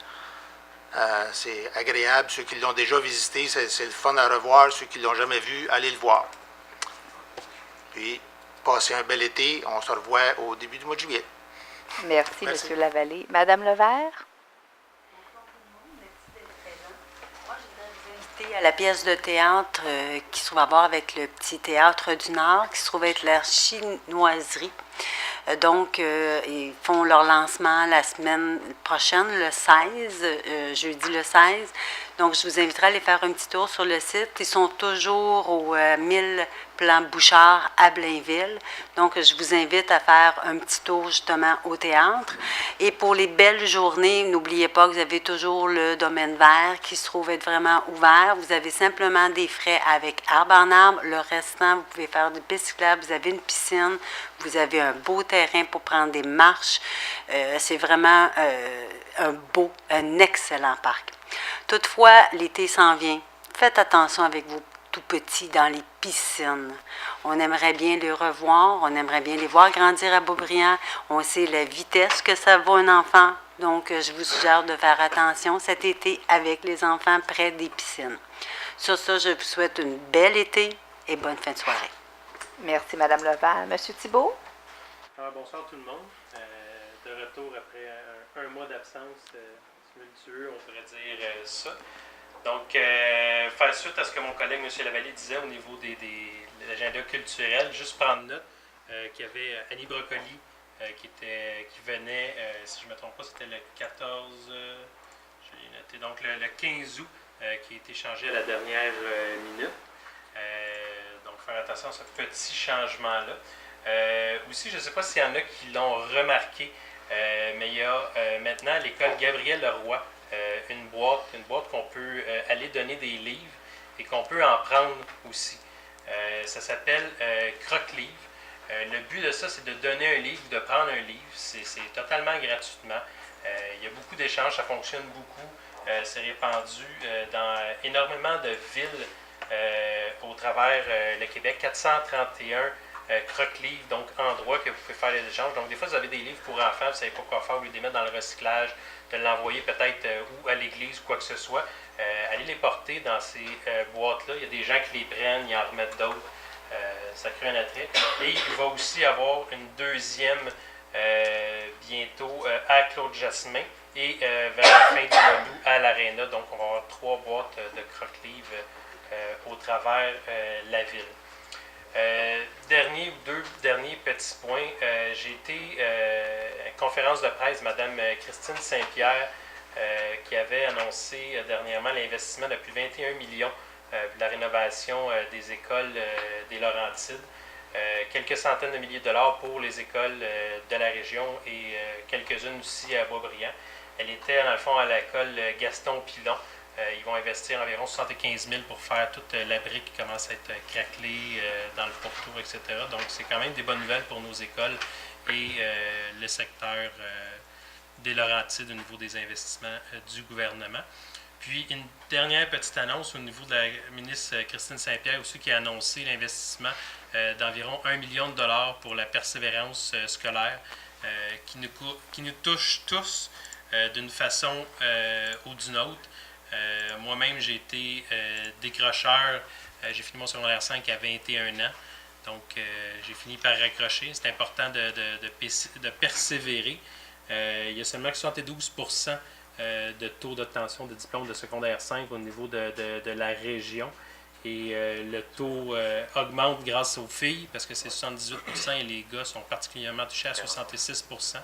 C'est agréable. Ceux qui l'ont déjà visité, c'est le fun à revoir. Ceux qui ne l'ont jamais vu, allez le voir. Puis, passez un bel été. On se revoit au début du mois de juillet. Merci, M. Lavallée. Madame Levert? À la pièce de théâtre qui se trouve à voir avec le petit théâtre du Nord, qui se trouve être la chinoiserie. Donc, ils font leur lancement la semaine prochaine, le 16, jeudi le 16. Donc, je vous inviterai à aller faire un petit tour sur le site. Ils sont toujours au 1000 Plan Bouchard à Blainville. Donc, je vous invite à faire un petit tour justement au théâtre. Et pour les belles journées, n'oubliez pas que vous avez toujours le domaine vert qui se trouve être vraiment ouvert. Vous avez simplement des frais avec arbre en arbre. Le restant, vous pouvez faire du bicyclable. Vous avez une piscine. Vous avez un beau terrain pour prendre des marches. C'est vraiment un excellent parc. Toutefois, l'été s'en vient. Faites attention avec vos tout petits dans les piscines. On aimerait bien les revoir, on aimerait bien les voir grandir à Beaubriand. On sait la vitesse que ça va un enfant. Donc, je vous suggère de faire attention cet été avec les enfants près des piscines. Sur ça, je vous souhaite une belle été et bonne fin de soirée. Merci, Mme Levert. Monsieur Thibault? Bonsoir tout le monde. De retour après un mois d'absence tumultueux, on pourrait dire ça. Donc, faire suite à ce que mon collègue M. Lavallée disait au niveau de l'agenda culturel, juste prendre note qu'il y avait Annie Brocoli qui venait, si je ne me trompe pas, c'était le 14, j'ai noté, donc le 15 août, qui a été changé à la dernière minute. Donc, faire attention à ce petit changement-là. Aussi, je ne sais pas s'il y en a qui l'ont remarqué, mais il y a maintenant à l'école Gabriel Leroy une boîte qu'on peut aller donner des livres et qu'on peut en prendre aussi. Ça s'appelle Croque-Livre. Le but de ça, c'est de donner un livre, de prendre un livre. C'est totalement gratuitement. Il y a beaucoup d'échanges, ça fonctionne beaucoup. C'est répandu dans énormément de villes au travers le Québec. 431 croque-livres, donc endroits que vous pouvez faire les échanges. Donc, des fois, vous avez des livres pour enfants, vous ne savez pas quoi faire, vous les mettre dans le recyclage, de l'envoyer peut-être ou à l'église ou quoi que ce soit. Allez les porter dans ces boîtes-là. Il y a des gens qui les prennent, ils en remettent d'autres. Ça crée un attrait. Et il va aussi avoir une deuxième bientôt à Claude-Jasmin et vers la fin du mois d'août à l'Arena. Donc, on va avoir 3 boîtes de croque-livres au travers la ville. Deux derniers petits points. J'ai été à une conférence de presse de Mme Christine Saint-Pierre qui avait annoncé dernièrement l'investissement de plus de 21 millions pour la rénovation des écoles des Laurentides. Quelques centaines de milliers de dollars pour les écoles de la région et quelques-unes aussi à Boisbriand. Elle était dans le fond à l'école Gaston Pilon. Ils vont investir environ 75 000 pour faire toute la brique qui commence à être craquelée dans le pourtour, etc. Donc, c'est quand même des bonnes nouvelles pour nos écoles et le secteur des Laurentides au niveau des investissements du gouvernement. Puis, une dernière petite annonce au niveau de la ministre Christine Saint-Pierre aussi qui a annoncé l'investissement d'environ 1 million de dollars pour la persévérance scolaire qui nous touche tous d'une façon ou d'une autre. Moi-même, j'ai été décrocheur. J'ai fini mon secondaire 5 à 21 ans. Donc, j'ai fini par raccrocher. C'est important de persévérer. Il y a seulement 72% de taux d'obtention de diplôme de secondaire 5 au niveau de la région. Et le taux augmente grâce aux filles parce que c'est 78% et les gars sont particulièrement touchés à 66%.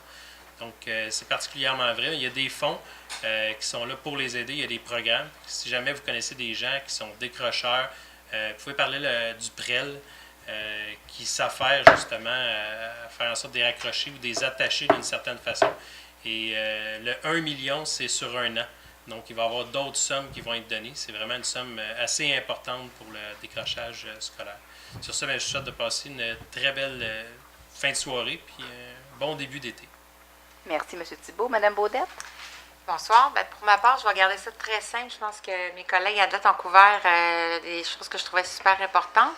Donc, c'est particulièrement vrai. Il y a des fonds qui sont là pour les aider. Il y a des programmes. Si jamais vous connaissez des gens qui sont décrocheurs, vous pouvez parler du PREL qui s'affaire justement à faire en sorte de les raccrocher ou de les attacher d'une certaine façon. Et le 1 million, c'est sur un an. Donc, il va y avoir d'autres sommes qui vont être données. C'est vraiment une somme assez importante pour le décrochage scolaire. Sur ça, je souhaite de passer une très belle fin de soirée puis bon début d'été. Merci, M. Thibault. Mme Baudette? Bonsoir. Ben, pour ma part, je vais garder ça très simple. Je pense que mes collègues à date ont couvert des choses que je trouvais super importantes.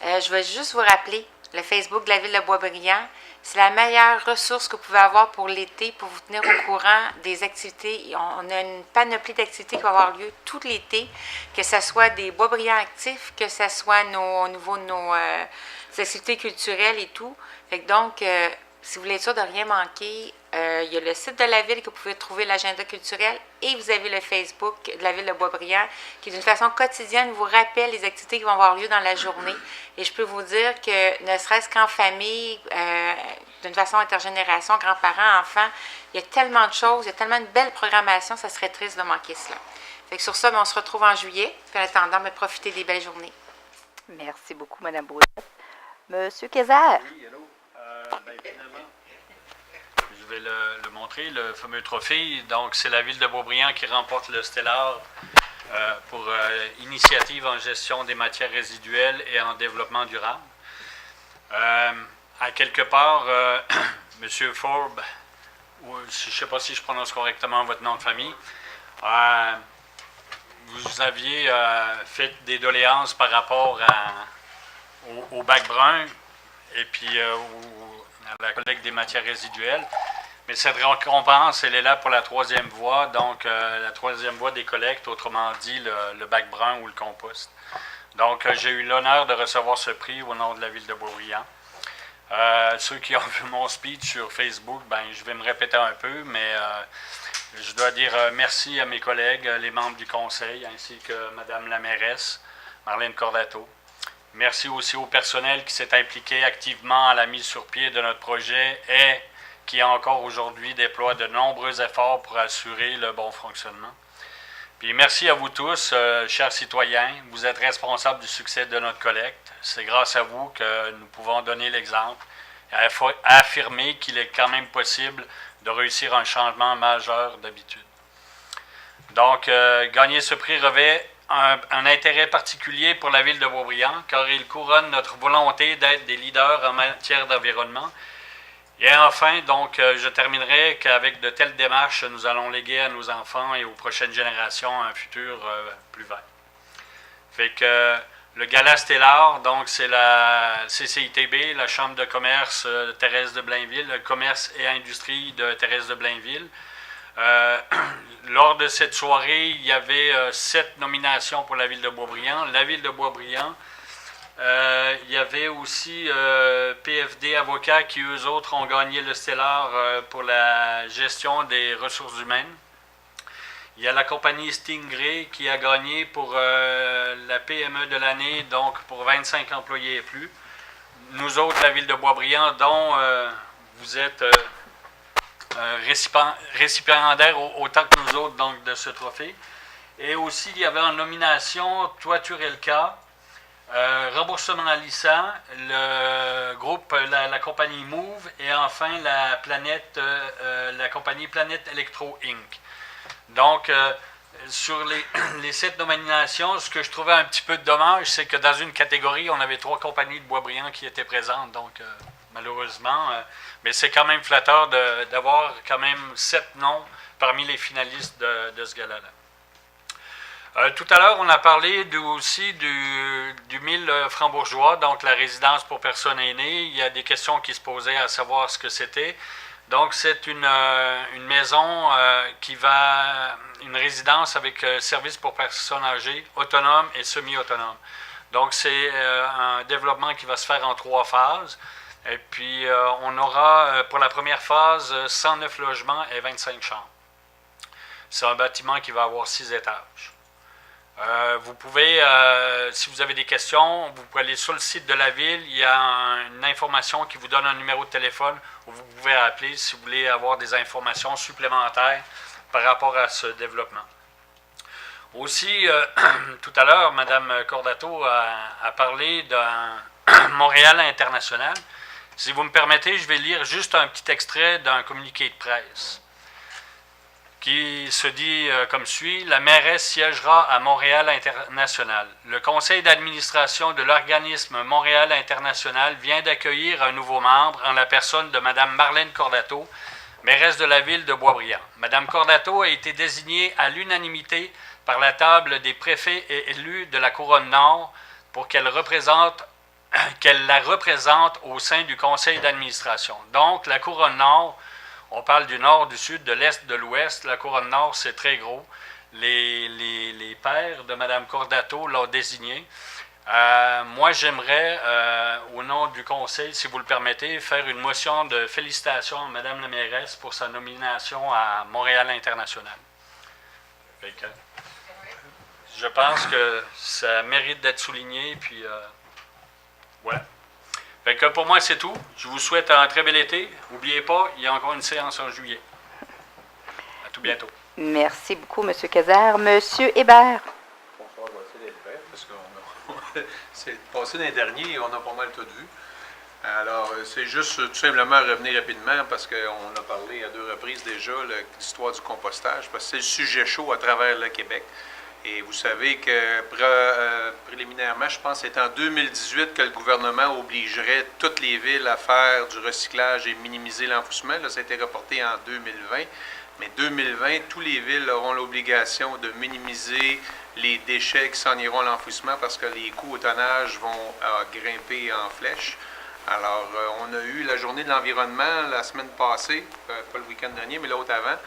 Je vais juste vous rappeler, le Facebook de la Ville de Boisbriand, c'est la meilleure ressource que vous pouvez avoir pour l'été, pour vous tenir au courant des activités. On a une panoplie d'activités qui va avoir lieu tout l'été, que ce soit des Boisbriand actifs, que ce soit au niveau de nos activités culturelles et tout. Fait que donc, si vous voulez être sûr de rien manquer, il y a le site de la Ville que vous pouvez trouver l'agenda culturel et vous avez le Facebook de la Ville de Boisbriand qui, d'une façon quotidienne, vous rappelle les activités qui vont avoir lieu dans la journée. Et je peux vous dire que, ne serait-ce qu'en famille, d'une façon intergénération, grands-parents, enfants, il y a tellement de choses, il y a tellement de belles programmations, ça serait triste de manquer cela. Fait que sur ça, on se retrouve en juillet. Puis en attendant, profitez des belles journées. Merci beaucoup, Mme Brouillette. Monsieur Kézère. Oui, allô. Finalement, je vais le montrer, le fameux trophée. Donc, c'est la Ville de Boisbriand qui remporte le Stellar pour initiative en gestion des matières résiduelles et en développement durable. À quelque part, M. Forbes, je ne sais pas si je prononce correctement votre nom de famille, vous aviez fait des doléances par rapport au bac brun et puis à la collecte des matières résiduelles. Mais cette récompense, elle est là pour la troisième voie, donc la troisième voie des collectes, autrement dit le bac brun ou le compost. Donc, j'ai eu l'honneur de recevoir ce prix au nom de la Ville de Boisbriand. Ceux qui ont vu mon speech sur Facebook, ben, je vais me répéter un peu, mais je dois dire merci à mes collègues, les membres du conseil, ainsi que Mme la mairesse, Marlène Cordato. Merci aussi au personnel qui s'est impliqué activement à la mise sur pied de notre projet et qui encore aujourd'hui déploie de nombreux efforts pour assurer le bon fonctionnement. Puis merci à vous tous, chers citoyens. Vous êtes responsables du succès de notre collecte. C'est grâce à vous que nous pouvons donner l'exemple et affirmer qu'il est quand même possible de réussir un changement majeur d'habitude. Donc, gagner ce prix revêt un intérêt particulier pour la Ville de Boisbriand, car il couronne notre volonté d'être des leaders en matière d'environnement. Et enfin, donc, je terminerai qu'avec de telles démarches, nous allons léguer à nos enfants et aux prochaines générations un futur plus vert. Fait que le Gala Stellar, donc, c'est la CCITB, la Chambre de commerce Thérèse de Blainville, le commerce et industrie de Thérèse de Blainville. Lors de cette soirée, il y avait 7 nominations pour la Ville de Boisbriand. La Ville de Boisbriand, il y avait aussi PFD Avocats qui, eux autres, ont gagné le Stellar pour la gestion des ressources humaines. Il y a la compagnie Stingray qui a gagné pour la PME de l'année, donc pour 25 employés et plus. Nous autres, la Ville de Boisbriand, dont vous êtes récipiendaires autant que nous autres donc, de ce trophée. Et aussi, il y avait en nomination Toiture Elka, Remboursement Lissant, le groupe, la compagnie Move et enfin la compagnie Planète Electro Inc. Donc, sur les 7 nominations, ce que je trouvais un petit peu dommage, c'est que dans une catégorie, on avait 3 compagnies de Boisbriand qui étaient présentes. Donc, malheureusement, mais c'est quand même flatteur d'avoir quand même 7 noms parmi les finalistes de ce gala-là. Tout à l'heure, on a parlé aussi du 1000 Franc-Bourgeois, donc la résidence pour personnes aînées. Il y a des questions qui se posaient à savoir ce que c'était. Donc, c'est une maison une résidence avec service pour personnes âgées, autonomes et semi-autonomes. Donc, c'est un développement qui va se faire en 3 phases. Et puis, on aura pour la première phase 109 logements et 25 chambres. C'est un bâtiment qui va avoir 6 étages. Vous pouvez, si vous avez des questions, vous pouvez aller sur le site de la Ville. Il y a une information qui vous donne un numéro de téléphone où vous pouvez appeler si vous voulez avoir des informations supplémentaires par rapport à ce développement. Aussi, tout à l'heure, Mme Cordato a parlé d'un Montréal international. Si vous me permettez, je vais lire juste un petit extrait d'un communiqué de presse qui se dit comme suit. La mairesse siégera à Montréal International. Le conseil d'administration de l'organisme Montréal International vient d'accueillir un nouveau membre en la personne de Mme Marlène Cordato, mairesse de la ville de Boisbriand. Madame Cordato a été désignée à l'unanimité par la table des préfets et élus de la Couronne Nord pour qu'elle la représente au sein du conseil d'administration. Donc, la Couronne Nord, on parle du nord, du sud, de l'est, de l'ouest. La Couronne Nord, c'est très gros. Les pairs de Mme Cordato l'ont désignée. Moi, j'aimerais, au nom du conseil, si vous le permettez, faire une motion de félicitations à Mme la mairesse pour sa nomination à Montréal International. Fait que, je pense que ça mérite d'être souligné, puis voilà. Fait que pour moi, c'est tout. Je vous souhaite un très bel été. N'oubliez pas, il y a encore une séance en juillet. À tout bientôt. Merci beaucoup, M. Kayser. M. Hébert. Bonsoir, je vais essayer d'être bref, parce que c'est passé l'an dernier et on a pas mal tout vu. Alors, c'est juste tout simplement revenir rapidement parce qu'on a parlé à 2 reprises déjà de l'histoire du compostage, parce que c'est le sujet chaud à travers le Québec. Et vous savez que préliminairement, je pense que c'est en 2018 que le gouvernement obligerait toutes les villes à faire du recyclage et minimiser l'enfouissement. Là, ça a été reporté en 2020. Mais 2020, toutes les villes auront l'obligation de minimiser les déchets qui s'en iront à l'enfouissement parce que les coûts au tonnage vont grimper en flèche. Alors, on a eu la journée de l'environnement la semaine passée, pas le week-end dernier, mais l'autre avant,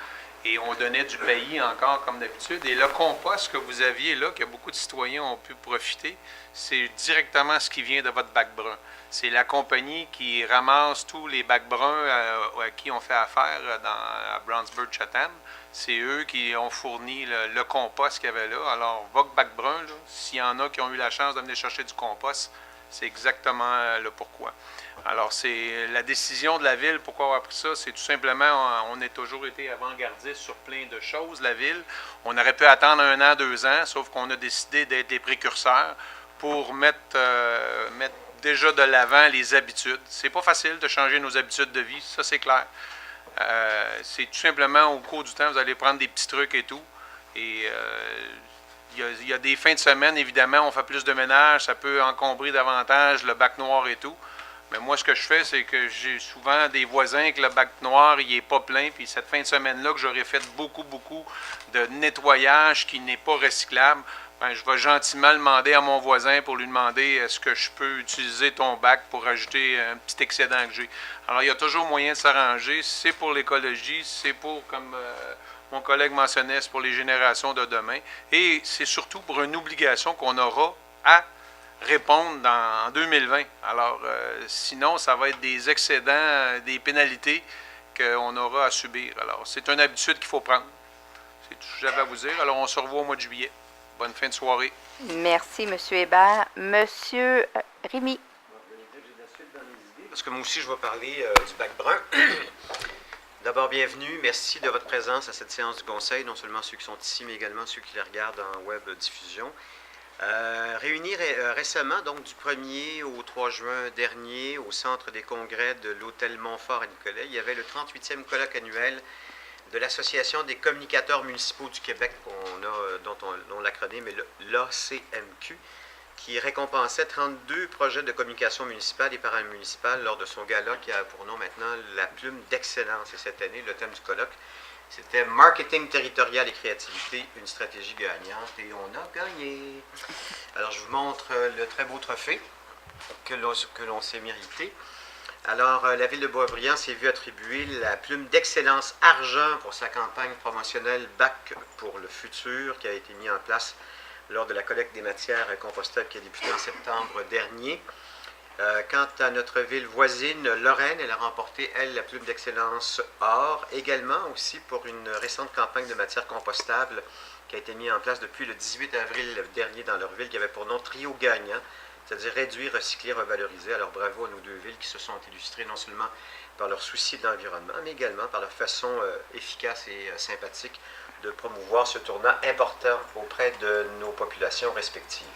et on donnait du pays encore comme d'habitude. Et le compost que vous aviez là, que beaucoup de citoyens ont pu profiter, c'est directement ce qui vient de votre bac brun. C'est la compagnie qui ramasse tous les bacs bruns à qui on fait affaire à Brownsburg-Chatham. C'est eux qui ont fourni le compost qu'il y avait là. Alors, votre bac brun, s'il y en a qui ont eu la chance de venir chercher du compost, c'est exactement le pourquoi. Alors, c'est la décision de la Ville, pourquoi on a pris ça, c'est tout simplement, on a toujours été avant-gardiste sur plein de choses, la Ville. On aurait pu attendre 1 an, 2 ans, sauf qu'on a décidé d'être des précurseurs pour mettre déjà de l'avant les habitudes. C'est pas facile de changer nos habitudes de vie, ça c'est clair. C'est tout simplement, au cours du temps, vous allez prendre des petits trucs et tout. Et il y a des fins de semaine, évidemment, on fait plus de ménage, ça peut encombrer davantage le bac noir et tout. Mais moi, ce que je fais, c'est que j'ai souvent des voisins que le bac noir, il n'est pas plein. Puis cette fin de semaine-là, que j'aurais fait beaucoup de nettoyage qui n'est pas recyclable, ben, je vais gentiment demander à mon voisin pour lui demander est-ce que je peux utiliser ton bac pour ajouter un petit excédent que j'ai. Alors, il y a toujours moyen de s'arranger. C'est pour l'écologie, c'est pour, comme mon collègue mentionnait, c'est pour les générations de demain. Et c'est surtout pour une obligation qu'on aura à répondre en 2020. Alors, sinon, ça va être des excédents, des pénalités qu'on aura à subir. Alors, c'est une habitude qu'il faut prendre. C'est tout ce que j'avais à vous dire. Alors, on se revoit au mois de juillet. Bonne fin de soirée. Merci, M. Hébert. M. Rémy. Parce que moi aussi, je vais parler du bac brun. D'abord, bienvenue. Merci de votre présence à cette séance du Conseil, non seulement ceux qui sont ici, mais également ceux qui les regardent en web diffusion. Réunis récemment, donc du 1er au 3 juin dernier, au centre des congrès de l'hôtel Montfort à Nicolet, il y avait le 38e colloque annuel de l'Association des communicateurs municipaux du Québec, dont l'acronyme est l'ACMQ, qui récompensait 32 projets de communication municipale et paramunicipale lors de son gala qui a pour nom maintenant la plume d'excellence. Et cette année, le thème du colloque, c'était Marketing territorial et créativité, une stratégie gagnante, et on a gagné. Alors, je vous montre le très beau trophée que l'on s'est mérité. Alors, la Ville de Boisbriand s'est vue attribuer la plume d'excellence argent pour sa campagne promotionnelle Bac pour le futur, qui a été mise en place lors de la collecte des matières compostables qui a débuté en septembre dernier. Quant à notre ville voisine, Lorraine, elle a remporté, elle, la plume d'excellence or, également aussi pour une récente campagne de matières compostables qui a été mise en place depuis le 18 avril dernier dans leur ville, qui avait pour nom Trio Gagnant, c'est-à-dire réduire, recycler, revaloriser. Alors bravo à nos 2 villes qui se sont illustrées non seulement par leur souci de l'environnement, mais également par leur façon efficace et sympathique de promouvoir ce tournant important auprès de nos populations respectives.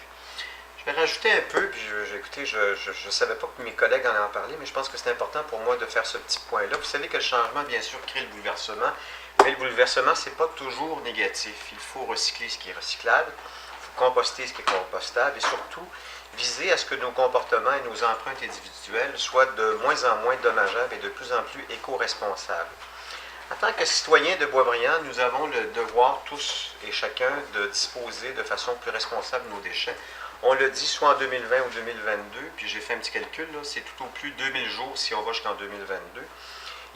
Je vais rajouter un peu, puis écoutez, je ne savais pas que mes collègues en parlé, mais je pense que c'est important pour moi de faire ce petit point-là. Vous savez que le changement, bien sûr, crée le bouleversement, mais le bouleversement, ce n'est pas toujours négatif. Il faut recycler ce qui est recyclable, il faut composter ce qui est compostable, et surtout, viser à ce que nos comportements et nos empreintes individuelles soient de moins en moins dommageables et de plus en plus éco-responsables. En tant que citoyens de Boisbriand, nous avons le devoir, tous et chacun, de disposer de façon plus responsable de nos déchets. On le dit soit en 2020 ou 2022, puis j'ai fait un petit calcul, c'est tout au plus 2000 jours si on va jusqu'en 2022.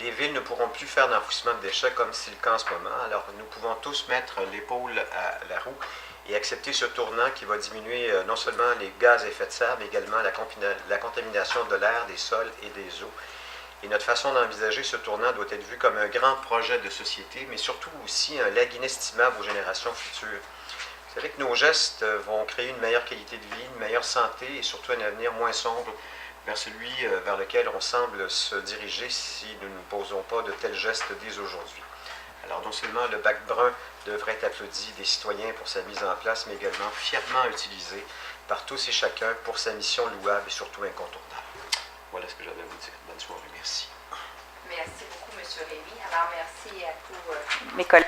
Les villes ne pourront plus faire d'enfouissement de déchets comme c'est le cas en ce moment. Alors nous pouvons tous mettre l'épaule à la roue et accepter ce tournant qui va diminuer non seulement les gaz à effet de serre, mais également la contamination de l'air, des sols et des eaux. Et notre façon d'envisager ce tournant doit être vue comme un grand projet de société, mais surtout aussi un legs inestimable aux générations futures. Vous savez que nos gestes vont créer une meilleure qualité de vie, une meilleure santé et surtout un avenir moins sombre vers celui vers lequel on semble se diriger si nous ne posons pas de tels gestes dès aujourd'hui. Alors non seulement le bac brun devrait être applaudi des citoyens pour sa mise en place, mais également fièrement utilisé par tous et chacun pour sa mission louable et surtout incontournable. Voilà ce que j'avais à vous dire. Bonne soirée, merci. Merci beaucoup, M. Rémy. Alors, merci à tous Mes collègues.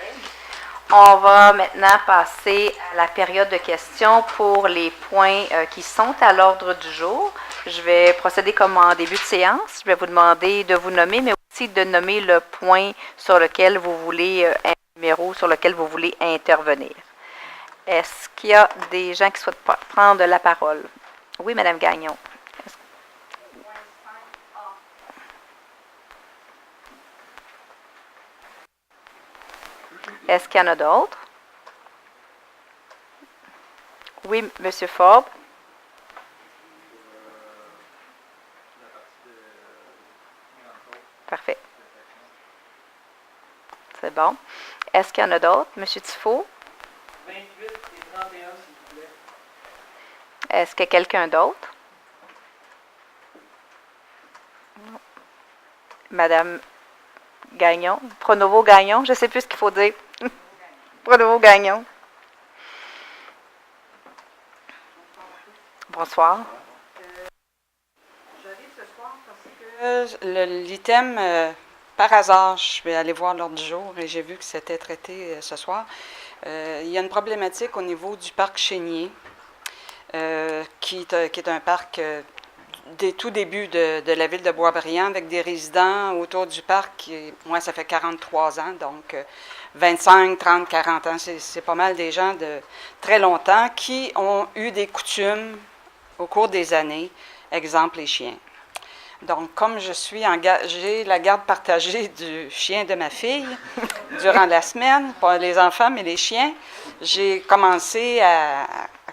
On va maintenant passer à la période de questions pour les points qui sont à l'ordre du jour. Je vais procéder comme en début de séance. Je vais vous demander de vous nommer, mais aussi de nommer le point sur lequel vous voulez, un numéro sur lequel vous voulez intervenir. Est-ce qu'il y a des gens qui souhaitent prendre la parole? Oui, Mme Gagnon. Est-ce qu'il y en a d'autres? Oui, M. Forbes. Parfait. C'est bon. Est-ce qu'il y en a d'autres? M. Tifo? 28 et 31, s'il vous plaît. Est-ce qu'il y a quelqu'un d'autre? Non. Madame Gagnon? Pronovo Gagnon? Je ne sais plus ce qu'il faut dire. Pronovo Gagnon. Bonsoir. J'arrive ce soir parce que l'item, par hasard, je vais aller voir l'ordre du jour et j'ai vu que c'était traité ce soir. Il y a une problématique au niveau du parc Chénier, qui est un parc des tout débuts de la ville de Boisbriand, avec des résidents autour du parc. Moi, ça fait 43 ans, donc 25, 30, 40 ans. C'est pas mal des gens de très longtemps qui ont eu des coutumes au cours des années, exemple les chiens. Donc, comme j'ai la garde partagée du chien de ma fille durant la semaine, pas les enfants, mais les chiens, j'ai commencé à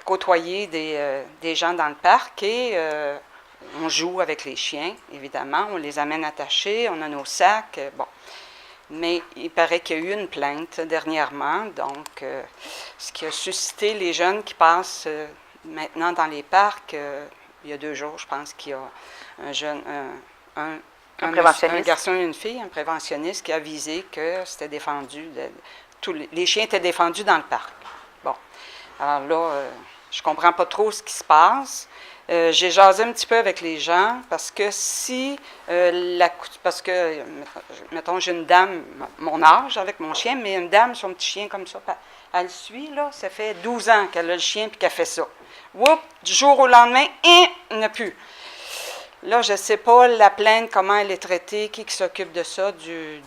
côtoyer des gens dans le parc et on joue avec les chiens, évidemment. On les amène attachés, on a nos sacs, bon. Mais il paraît qu'il y a eu une plainte dernièrement, donc ce qui a suscité les jeunes qui passent maintenant dans les parcs. Il y a 2 jours, je pense qu'il y a un jeune, un garçon et une fille, un préventionniste qui a avisé que c'était défendu, les chiens étaient défendus dans le parc. Bon, alors là, je comprends pas trop ce qui se passe. J'ai jasé un petit peu avec les gens parce que mettons, j'ai une dame, mon âge avec mon chien, mais une dame, son petit chien comme ça, elle suit, là, ça fait 12 ans qu'elle a le chien puis qu'elle fait ça. Oups, du jour au lendemain, il n'y en a plus. Là, je ne sais pas, la plainte, comment elle est traitée, qui s'occupe de ça, du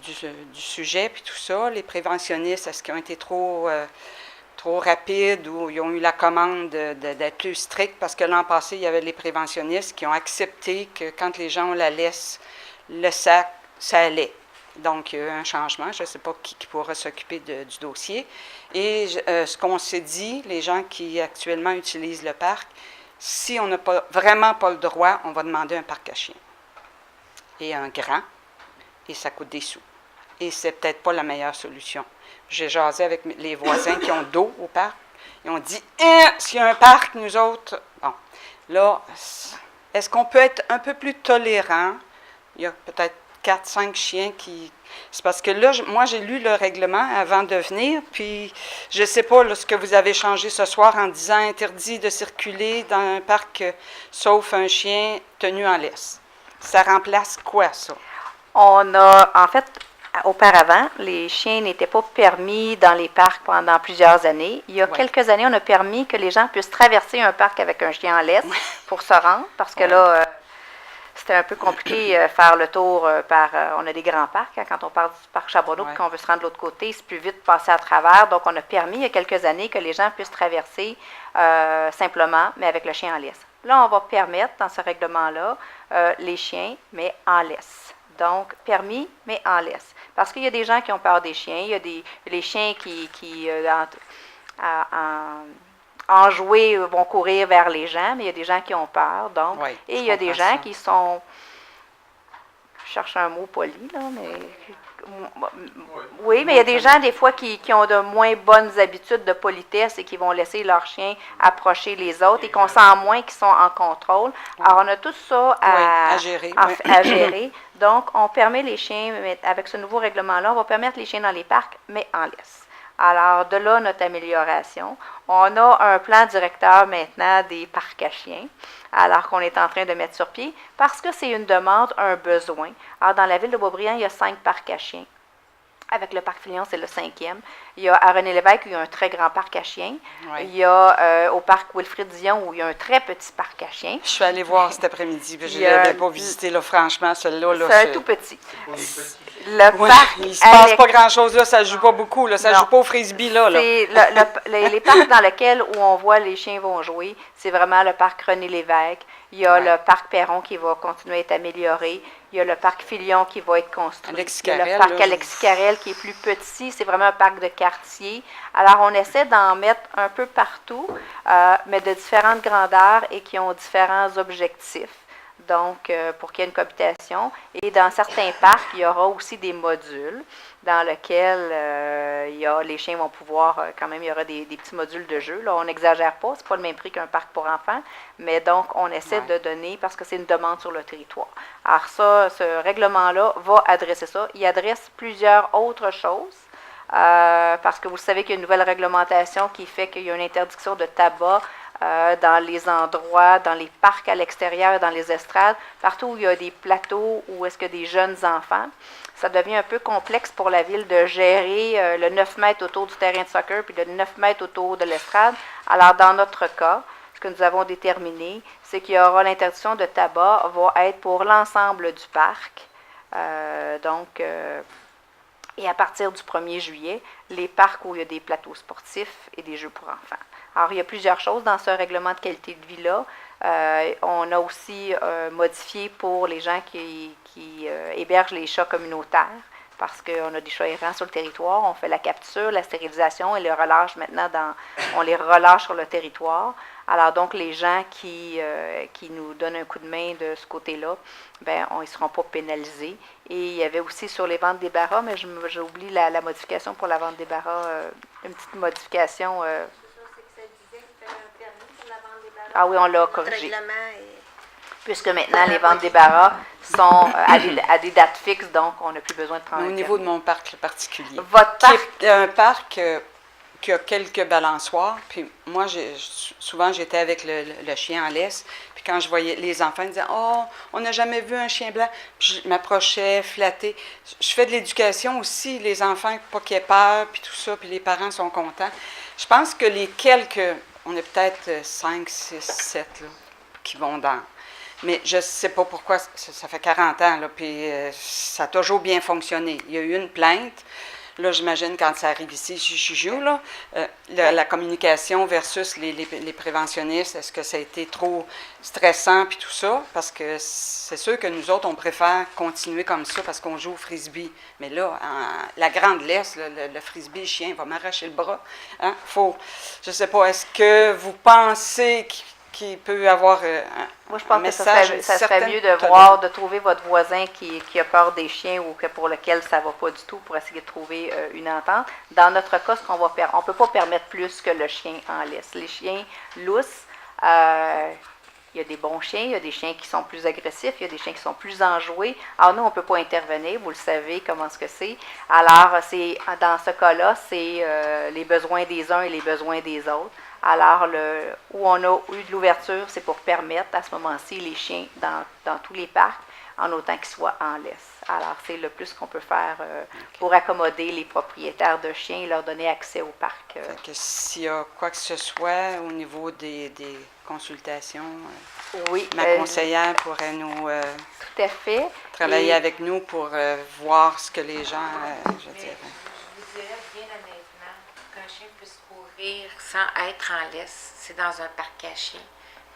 sujet, puis tout ça. Les préventionnistes, est-ce qu'ils ont été trop rapides ou ils ont eu la commande d'être plus stricts? Parce que l'an passé, il y avait les préventionnistes qui ont accepté que quand les gens ont la laisse, le sac, ça allait. Donc, il y a eu un changement. Je ne sais pas qui pourra s'occuper du dossier. Et ce qu'on s'est dit, les gens qui actuellement utilisent le parc, si on n'a vraiment pas le droit, on va demander un parc à chiens. Et un grand, et ça coûte des sous. Et c'est peut-être pas la meilleure solution. J'ai jasé avec les voisins qui ont dos au parc. Ils ont dit, s'il y a un parc, nous autres... Bon, là, est-ce qu'on peut être un peu plus tolérant? Il y a peut-être 4-5 chiens qui... C'est parce que là, moi, j'ai lu le règlement avant de venir, puis je ne sais pas là, ce que vous avez changé ce soir en disant interdit de circuler dans un parc sauf un chien tenu en laisse. Ça remplace quoi, ça? On a, en fait, auparavant, les chiens n'étaient pas permis dans les parcs pendant plusieurs années. Il y a quelques années, on a permis que les gens puissent traverser un parc avec un chien en laisse pour se rendre, parce que là... c'était un peu compliqué faire le tour on a des grands parcs, hein, quand on part du parc Charbonneau, puis qu'on veut se rendre de l'autre côté, c'est plus vite de passer à travers. Donc, on a permis il y a quelques années que les gens puissent traverser simplement, mais avec le chien en laisse. Là, on va permettre, dans ce règlement-là, les chiens, mais en laisse. Donc, permis, mais en laisse. Parce qu'il y a des gens qui ont peur des chiens, il y a les chiens qui enjoués vont courir vers les gens, mais il y a des gens qui ont peur, donc. Oui, Et il y a des gens qui sont, je cherche un mot poli, là, mais... Oui, mais il y a des gens, des fois, qui ont de moins bonnes habitudes de politesse et qui vont laisser leurs chiens approcher les autres et qu'on sent moins qu'ils sont en contrôle. Alors, on a tout ça à gérer. à gérer. Donc, on permet les chiens, avec ce nouveau règlement-là, on va permettre les chiens dans les parcs, mais en laisse. Alors, de là, notre amélioration. On a un plan directeur maintenant des parcs à chiens, alors qu'on est en train de mettre sur pied, parce que c'est une demande, un besoin. Alors, dans la ville de Beaubriand, il y a 5 parcs à chiens. Avec le parc Filion, c'est le 5e. Il y a à René-Lévesque, où il y a un très grand parc à chiens. Oui. Il y a au parc Wilfrid Dion, où il y a un très petit parc à chiens. Je suis allée voir cet après-midi, je Il ne y a- l'avais pas visité, là, franchement, celui-là. Là, C'est un tout petit. Le Oui, parc il ne se passe pas grand-chose là, ça ne joue pas beaucoup, là, ça ne Non. joue pas au frisbee là. C'est les parcs dans lesquels où on voit les chiens vont jouer, c'est vraiment le parc René-Lévesque. Il y a le parc Perron qui va continuer à être amélioré. Il y a le parc Filion qui va être construit. Il y a le parc Alexis Carrel qui est plus petit. C'est vraiment un parc de quartier. Alors, on essaie d'en mettre un peu partout, mais de différentes grandeurs et qui ont différents objectifs. Donc, pour qu'il y ait une cohabitation. Et dans certains parcs, il y aura aussi des modules dans lesquels les chiens vont pouvoir, quand même, il y aura des petits modules de jeu. Là, on n'exagère pas, c'est pas le même prix qu'un parc pour enfants, mais donc, on essaie de donner, parce que c'est une demande sur le territoire. Alors ça, ce règlement-là va adresser ça. Il adresse plusieurs autres choses, parce que vous savez qu'il y a une nouvelle réglementation qui fait qu'il y a une interdiction de tabac dans les endroits, dans les parcs à l'extérieur, dans les estrades, partout où il y a des plateaux, où est-ce que des jeunes enfants. Ça devient un peu complexe pour la ville de gérer le 9 mètres autour du terrain de soccer puis le 9 mètres autour de l'estrade. Alors, dans notre cas, ce que nous avons déterminé, c'est qu'il y aura l'interdiction de tabac va être pour l'ensemble du parc. Et à partir du 1er juillet, les parcs où il y a des plateaux sportifs et des jeux pour enfants. Alors, il y a plusieurs choses dans ce règlement de qualité de vie-là. On a aussi modifié pour les gens qui hébergent les chats communautaires, parce qu'on a des chats errants sur le territoire. On fait la capture, la stérilisation et le relâche maintenant on les relâche sur le territoire. Alors donc, les gens qui nous donnent un coup de main de ce côté-là, ils ne seront pas pénalisés. Et il y avait aussi sur les ventes débarras, mais j'ai oublié la modification pour la vente débarras, une petite modification. Ah oui, on l'a corrigé. Puisque maintenant, les ventes débarras sont à des dates fixes, donc on n'a plus besoin de prendre au niveau de mon parc particulier. Votre parc? Qui est un parc qui a quelques balançoires. Puis moi, souvent, j'étais avec le chien en laisse. Puis quand je voyais les enfants, ils disaient « Oh, on n'a jamais vu un chien blanc. » Puis je m'approchais, flattais. Je fais de l'éducation aussi, les enfants, pas qu'ils aient peur, puis tout ça, puis les parents sont contents. Je pense que les quelques, on est peut-être 5, 6, 7, là, qui vont dans... Mais je ne sais pas pourquoi, ça fait 40 ans, là, puis ça a toujours bien fonctionné. Il y a eu une plainte. Là, j'imagine, quand ça arrive ici, la communication versus les préventionnistes, est-ce que ça a été trop stressant, puis tout ça? Parce que c'est sûr que nous autres, on préfère continuer comme ça parce qu'on joue au frisbee. Mais là, la grande laisse, le frisbee, le chien va m'arracher le bras. Hein? Je ne sais pas, est-ce que vous pensez qu'il peut y avoir Moi, je pense un que message, ça serait mieux de trouver votre voisin qui a peur des chiens ou pour lequel ça ne va pas du tout pour essayer de trouver une entente. Dans notre cas, on ne peut pas permettre plus que le chien en laisse. Les chiens lousses, il y a des bons chiens, il y a des chiens qui sont plus agressifs, il y a des chiens qui sont plus enjoués. Alors nous, on ne peut pas intervenir, vous le savez comment ce que c'est. Alors, dans ce cas-là, c'est les besoins des uns et les besoins des autres. Alors, où on a eu de l'ouverture, c'est pour permettre à ce moment-ci les chiens dans tous les parcs, en autant qu'ils soient en laisse. Alors, c'est le plus qu'on peut faire pour accommoder les propriétaires de chiens et leur donner accès au parc. Fait que s'il y a quoi que ce soit au niveau des consultation. Oui. Ma conseillère pourrait nous tout à fait. travailler Et- avec nous pour voir ce que les gens, je veux dire. Je vous dirais bien honnêtement qu'un chien puisse courir sans être en laisse, c'est dans un parc caché.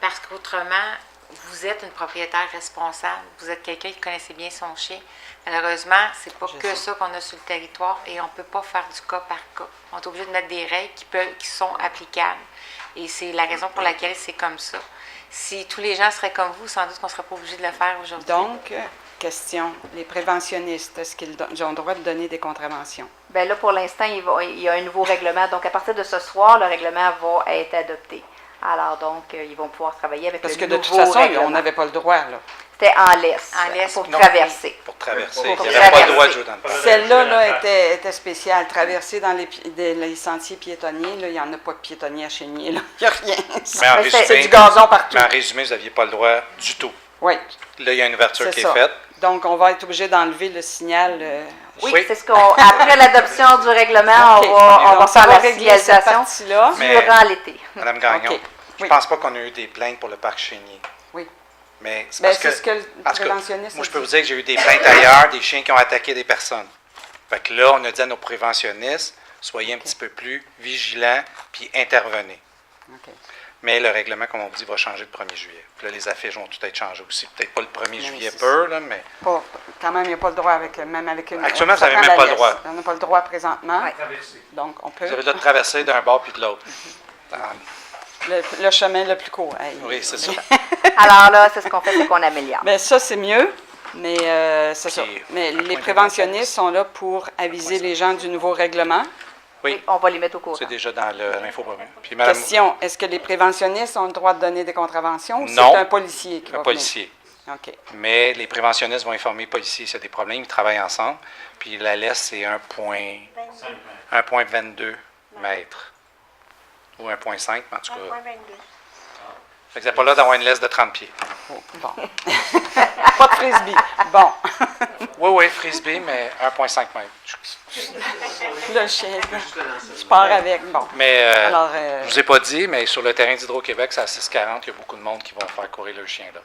Parce qu'autrement, vous êtes une propriétaire responsable, vous êtes quelqu'un qui connaissait bien son chien. Malheureusement, c'est pas Je que sais. ça qu'on a sur le territoire et on ne peut pas faire du cas par cas. On est obligé de mettre des règles qui sont applicables. Et c'est la raison pour laquelle c'est comme ça. Si tous les gens seraient comme vous, sans doute qu'on ne serait pas obligé de le faire aujourd'hui. Donc, question, les préventionnistes, est-ce qu'ils ont le droit de donner des contraventions? Bien là, pour l'instant, il y a un nouveau règlement. Donc, à partir de ce soir, le règlement va être adopté. Alors, donc, ils vont pouvoir travailler avec Parce le que nouveau de toute façon, règlement. on n'avait pas le droit, là. C'était en laisse. En laisse, pour non. traverser. Pour traverser. Pour Il n'y avait pas le droit de traverser. jouer dans le parc. Celle-là là, était spéciale. Traverser dans les sentiers piétonniers, là, il n'y en a pas de piétonniers à Chénier, là. Il n'y a rien. Mais en C'est résumé, du gazon partout. Mais en résumé, vous n'aviez pas le droit du tout. Oui. Là, il y a une ouverture C'est qui ça. est faite. Donc, on va être obligé d'enlever le signal. Oui, c'est ce qu'on. Après l'adoption du règlement, OK. on va Donc, faire ça va la régler cette signalisation partie-là. durant l'été. Madame Gagnon, OK. je Oui. ne pense pas qu'on a eu des plaintes pour le parc Chénier. Oui. Mais c'est Ben, parce c'est ce que le parce que préventionniste moi, a je peux dit. vous dire que j'ai eu des plaintes ailleurs, des chiens qui ont attaqué des personnes. Fait que là, on a dit à nos préventionnistes, soyez un petit peu plus vigilants, puis intervenez. OK. Mais le règlement, comme on vous dit, va changer le 1er juillet. Puis là, les affiches vont tout être changées aussi. Peut-être pas le 1er juillet c'est peur, là, mais Quand même, il n'y a pas le droit, même avec une. Actuellement, vous ça n'avez prend même la pas le laisse. droit. On n'a pas le droit présentement. Donc, on peut. vous avez le droit de traverser d'un bord puis de l'autre. Ah, Le chemin le plus court. Hey. oui, c'est ça. Alors là, c'est ce qu'on fait, c'est qu'on améliore. Bien, ça, c'est mieux, mais c'est ça. Mais les préventionnistes sont là pour aviser les gens du nouveau règlement. Oui, on va les mettre au courant. C'est déjà dans l'infopromène. Puis, madame, Question, est-ce que les préventionnistes ont le droit de donner des contraventions ou Non. c'est un policier qui va un policier. venir? OK. Mais les préventionnistes vont informer les policiers s'il y a des problèmes. Ils travaillent ensemble. Puis la laisse, c'est 1,22 mètres. Ou 1,5, mais en tout cas. Fait que vous n'avez pas l'air d'avoir une laisse de 30 pieds. Bon. Pas de frisbee. Bon. Oui, frisbee, mais 1,5 mètres. Le chien, je pars avec. Bon. Mais Alors, je ne vous ai pas dit, mais sur le terrain d'Hydro-Québec, c'est à 6,40. Il y a beaucoup de monde qui vont faire courir le chien là.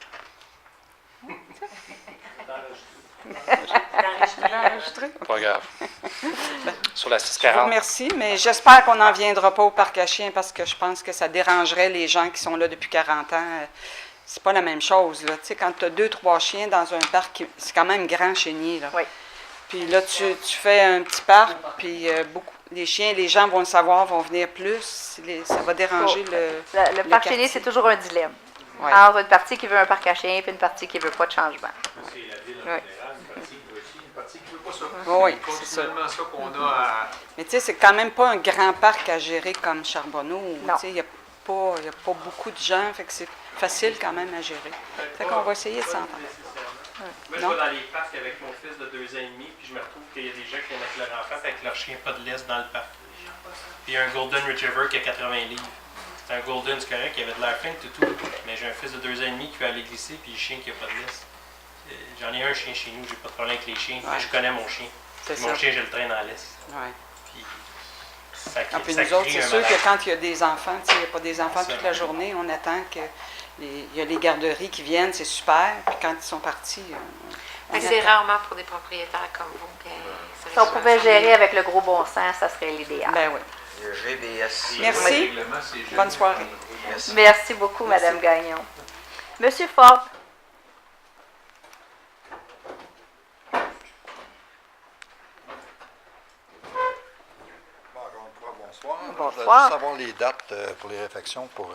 Pas grave. Sur la Je vous 6,40. remercie, mais j'espère qu'on n'en viendra pas au parc à chiens parce que je pense que ça dérangerait les gens qui sont là depuis 40 ans. C'est pas la même chose, là. Tu sais, quand tu as 2-3 chiens dans un parc, c'est quand même grand chénier, là. Oui. Puis là, tu fais un petit parc, puis les chiens, les gens vont le savoir, vont venir plus. Ça va déranger le Le parc quartier. chénier, c'est toujours un dilemme. Ouais. Entre une partie qui veut un parc à chiens et une partie qui ne veut pas de changement. C'est la ville en Oui. général, une partie qui veut aussi, une partie qui ne veut pas ça. Oui, c'est c'est ça. continuellement ça qu'on a à... Mais tu sais, c'est quand même pas un grand parc à gérer comme Charbonneau. Non. Tu sais, il n'y a pas beaucoup de gens, fait que c'est facile quand même à gérer. Fait qu'on va essayer de s'entendre. Moi, je Non? vais dans les parcs avec mon fils de 2 ans et demi, puis je me retrouve qu'il y a des gens qui viennent avec leur enfant, avec leur chien pas de laisse dans le parc. Puis il y a un Golden Retriever qui a 80 livres. C'est un Golden, c'est correct, il avait de l'air fin, tout. Mais j'ai un fils de 2 ans et demi qui veut aller glisser, puis le chien qui a pas de laisse. J'en ai un chien chez nous, j'ai pas de problème avec les chiens. Ouais. Je connais mon chien. C'est Mon ça. chien, je le traîne en laisse. Ouais. Puis ça crée, Ah, puis ça nous autres, crée c'est un sûr que malaise. quand il y a des enfants, tu sais, il n'y a pas des enfants Ça. toute la journée, on attend que il y a les garderies qui viennent, c'est super. Puis quand ils sont partis, on Mais c'est attend. rarement pour des propriétaires comme vous. Si on pouvait gérer avec le gros bon sens, ça serait l'idéal. Ben oui. GBS. Merci. Bonne soirée. Merci beaucoup, Mme Gagnon. Monsieur Ford. Bon, encore une fois, bonsoir. Bonsoir. Je voulais juste savoir les dates pour les réflexions pour...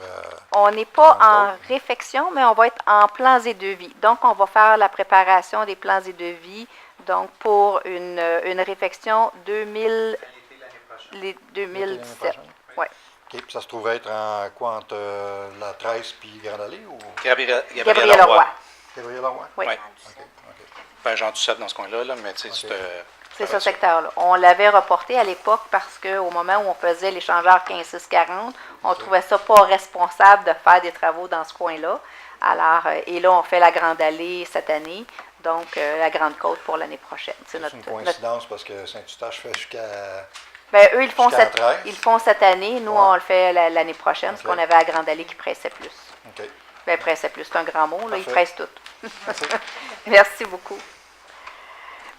On n'est pas en Encore. réflexion, mais on va être en plans et devis. Donc, on va faire la préparation des plans et devis. Donc, pour une réflexion 2007. Ouais. OK, puis ça se trouvait être en quoi, entre la 13 puis Grande Allée ou... Gabriel Leroy. Gabriel Leroy? Oui. Ouais. Ben, Jean Duceppe dans ce coin-là, là, mais tu sais, C'est ce secteur-là. On l'avait reporté à l'époque parce qu'au moment où on faisait l'échangeur 15-6-40, on trouvait ça pas responsable de faire des travaux dans ce coin-là. Alors, et là, on fait la Grande Allée cette année, donc la Grande Côte pour l'année prochaine. C'est C'est une coïncidence parce que Saint-Eustache fait jusqu'à... Ben, eux, ils font, jusqu'à la 13. ils font cette année. Nous, Ouais. on le fait l'année prochaine, parce Ok. qu'on avait la Grande Allée qui pressait plus. OK. Bien, pressait plus, c'est un grand mot, là, il Parfait. presse tout. Merci. Merci beaucoup.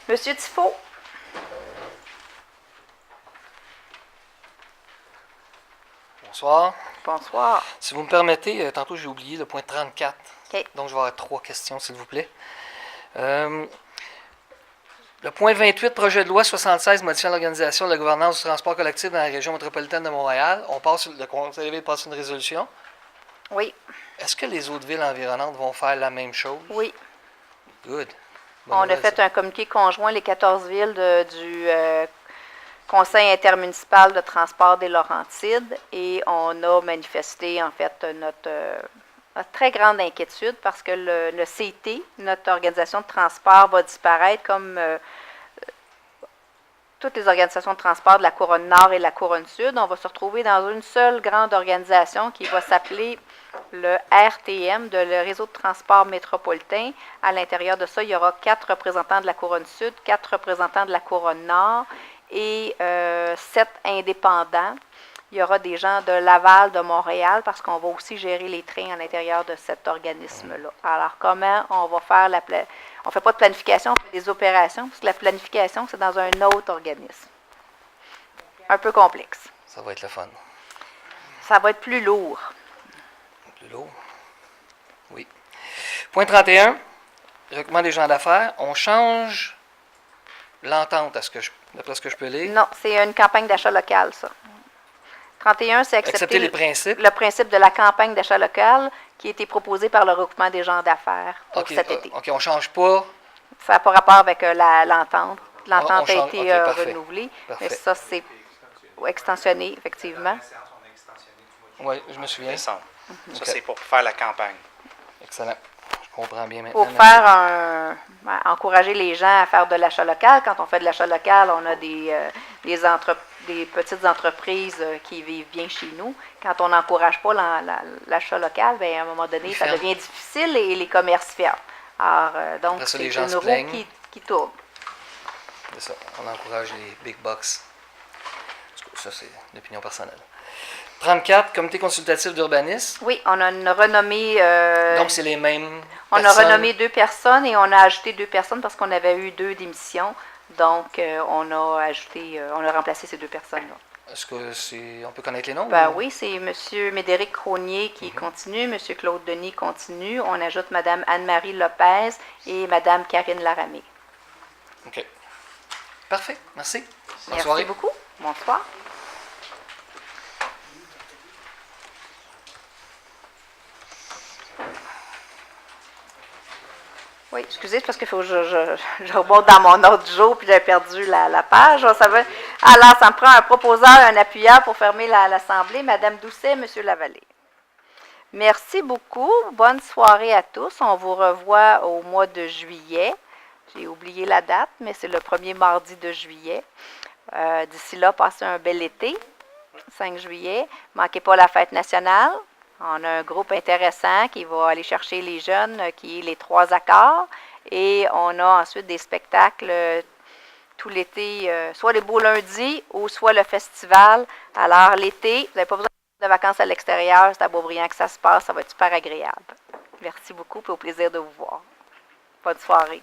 Monsieur Tifo. Bonsoir. Bonsoir. Si vous me permettez, tantôt j'ai oublié le point 34. OK. Donc je vais avoir 3 questions, s'il vous plaît. Le point 28, projet de loi 76 modifiant l'organisation de la gouvernance du transport collectif dans la région métropolitaine de Montréal. On passe, le Conseil vient de passer une résolution. Oui. Est-ce que les autres villes environnantes vont faire la même chose? Oui. Good. Bonne On a nouvelle, fait ça. un communiqué conjoint, les 14 villes du Conseil intermunicipal de transport des Laurentides, et on a manifesté, en fait, notre très grande inquiétude parce que le CT, notre organisation de transport, va disparaître comme toutes les organisations de transport de la Couronne Nord et la Couronne Sud. On va se retrouver dans une seule grande organisation qui va s'appeler le RTM, le Réseau de transport métropolitain. À l'intérieur de ça, il y aura 4 représentants de la Couronne Sud, 4 représentants de la Couronne Nord et 7 indépendants. Il y aura des gens de Laval, de Montréal, parce qu'on va aussi gérer les trains à l'intérieur de cet organisme-là. Alors, comment on va faire on ne fait pas de planification, on fait des opérations, parce que la planification, c'est dans un autre organisme. Un peu complexe. Ça va être le fun. Ça va être plus lourd. Plus lourd? Oui. Point 31, recrutement des gens d'affaires. On change l'entente, d'après ce que je peux lire. Non, c'est une campagne d'achat local, ça. 31, c'est Accepter les principes. le principe de la campagne d'achat local qui a été proposé par le regroupement des gens d'affaires pour cet été. OK, on ne change pas. Ça n'a pas rapport avec l'entente. L'entente On a change- été OK, parfait. renouvelée, Parfait. mais ça, c'est extensionné, effectivement. Oui, je me souviens. Ça, OK. c'est pour faire la campagne. Excellent. Je comprends bien maintenant. Pour merci. faire encourager les gens à faire de l'achat local. Quand on fait de l'achat local, on a des petites entreprises qui vivent bien chez nous. Quand on n'encourage pas l'achat local, bien, à un moment donné, ça devient difficile et les commerces ferment. Alors, donc, Après ça, c'est les gens une se roue plaignent. qui tourne. C'est ça. On encourage les big bucks. Ça, c'est l'opinion personnelle. 34, comité consultatif d'urbanisme. Oui, on a une renommée. Donc, c'est les mêmes On a personnes. renommé 2 personnes et on a ajouté 2 personnes parce qu'on avait eu 2 démissions. Donc, on a remplacé ces 2 personnes-là. Est-ce qu'on peut connaître les noms? Ben ou- oui, c'est M. Médéric Cronier qui continue, M. Claude Denis continue. On ajoute Mme Anne-Marie Lopez et Mme Karine Laramé. OK. Parfait. Merci. Bonne Merci soirée. beaucoup. Bonsoir. Oui, excusez, c'est parce qu'il faut que je remonte dans mon ordre du jour, puis j'ai perdu la page. Alors, ça me prend un proposeur, un appuyeur pour fermer l'Assemblée. Madame Doucet, Monsieur Lavallée. Merci beaucoup. Bonne soirée à tous. On vous revoit au mois de juillet. J'ai oublié la date, mais c'est le premier mardi de juillet. D'ici là, passez un bel été, 5 juillet. Manquez pas la fête nationale. On a un groupe intéressant qui va aller chercher les jeunes, qui est les 3 accords. Et on a ensuite des spectacles tout l'été, soit les beaux lundis ou soit le festival. Alors, l'été, vous n'avez pas besoin de vacances à l'extérieur. C'est à Beaubriand que ça se passe. Ça va être super agréable. Merci beaucoup et au plaisir de vous voir. Bonne soirée.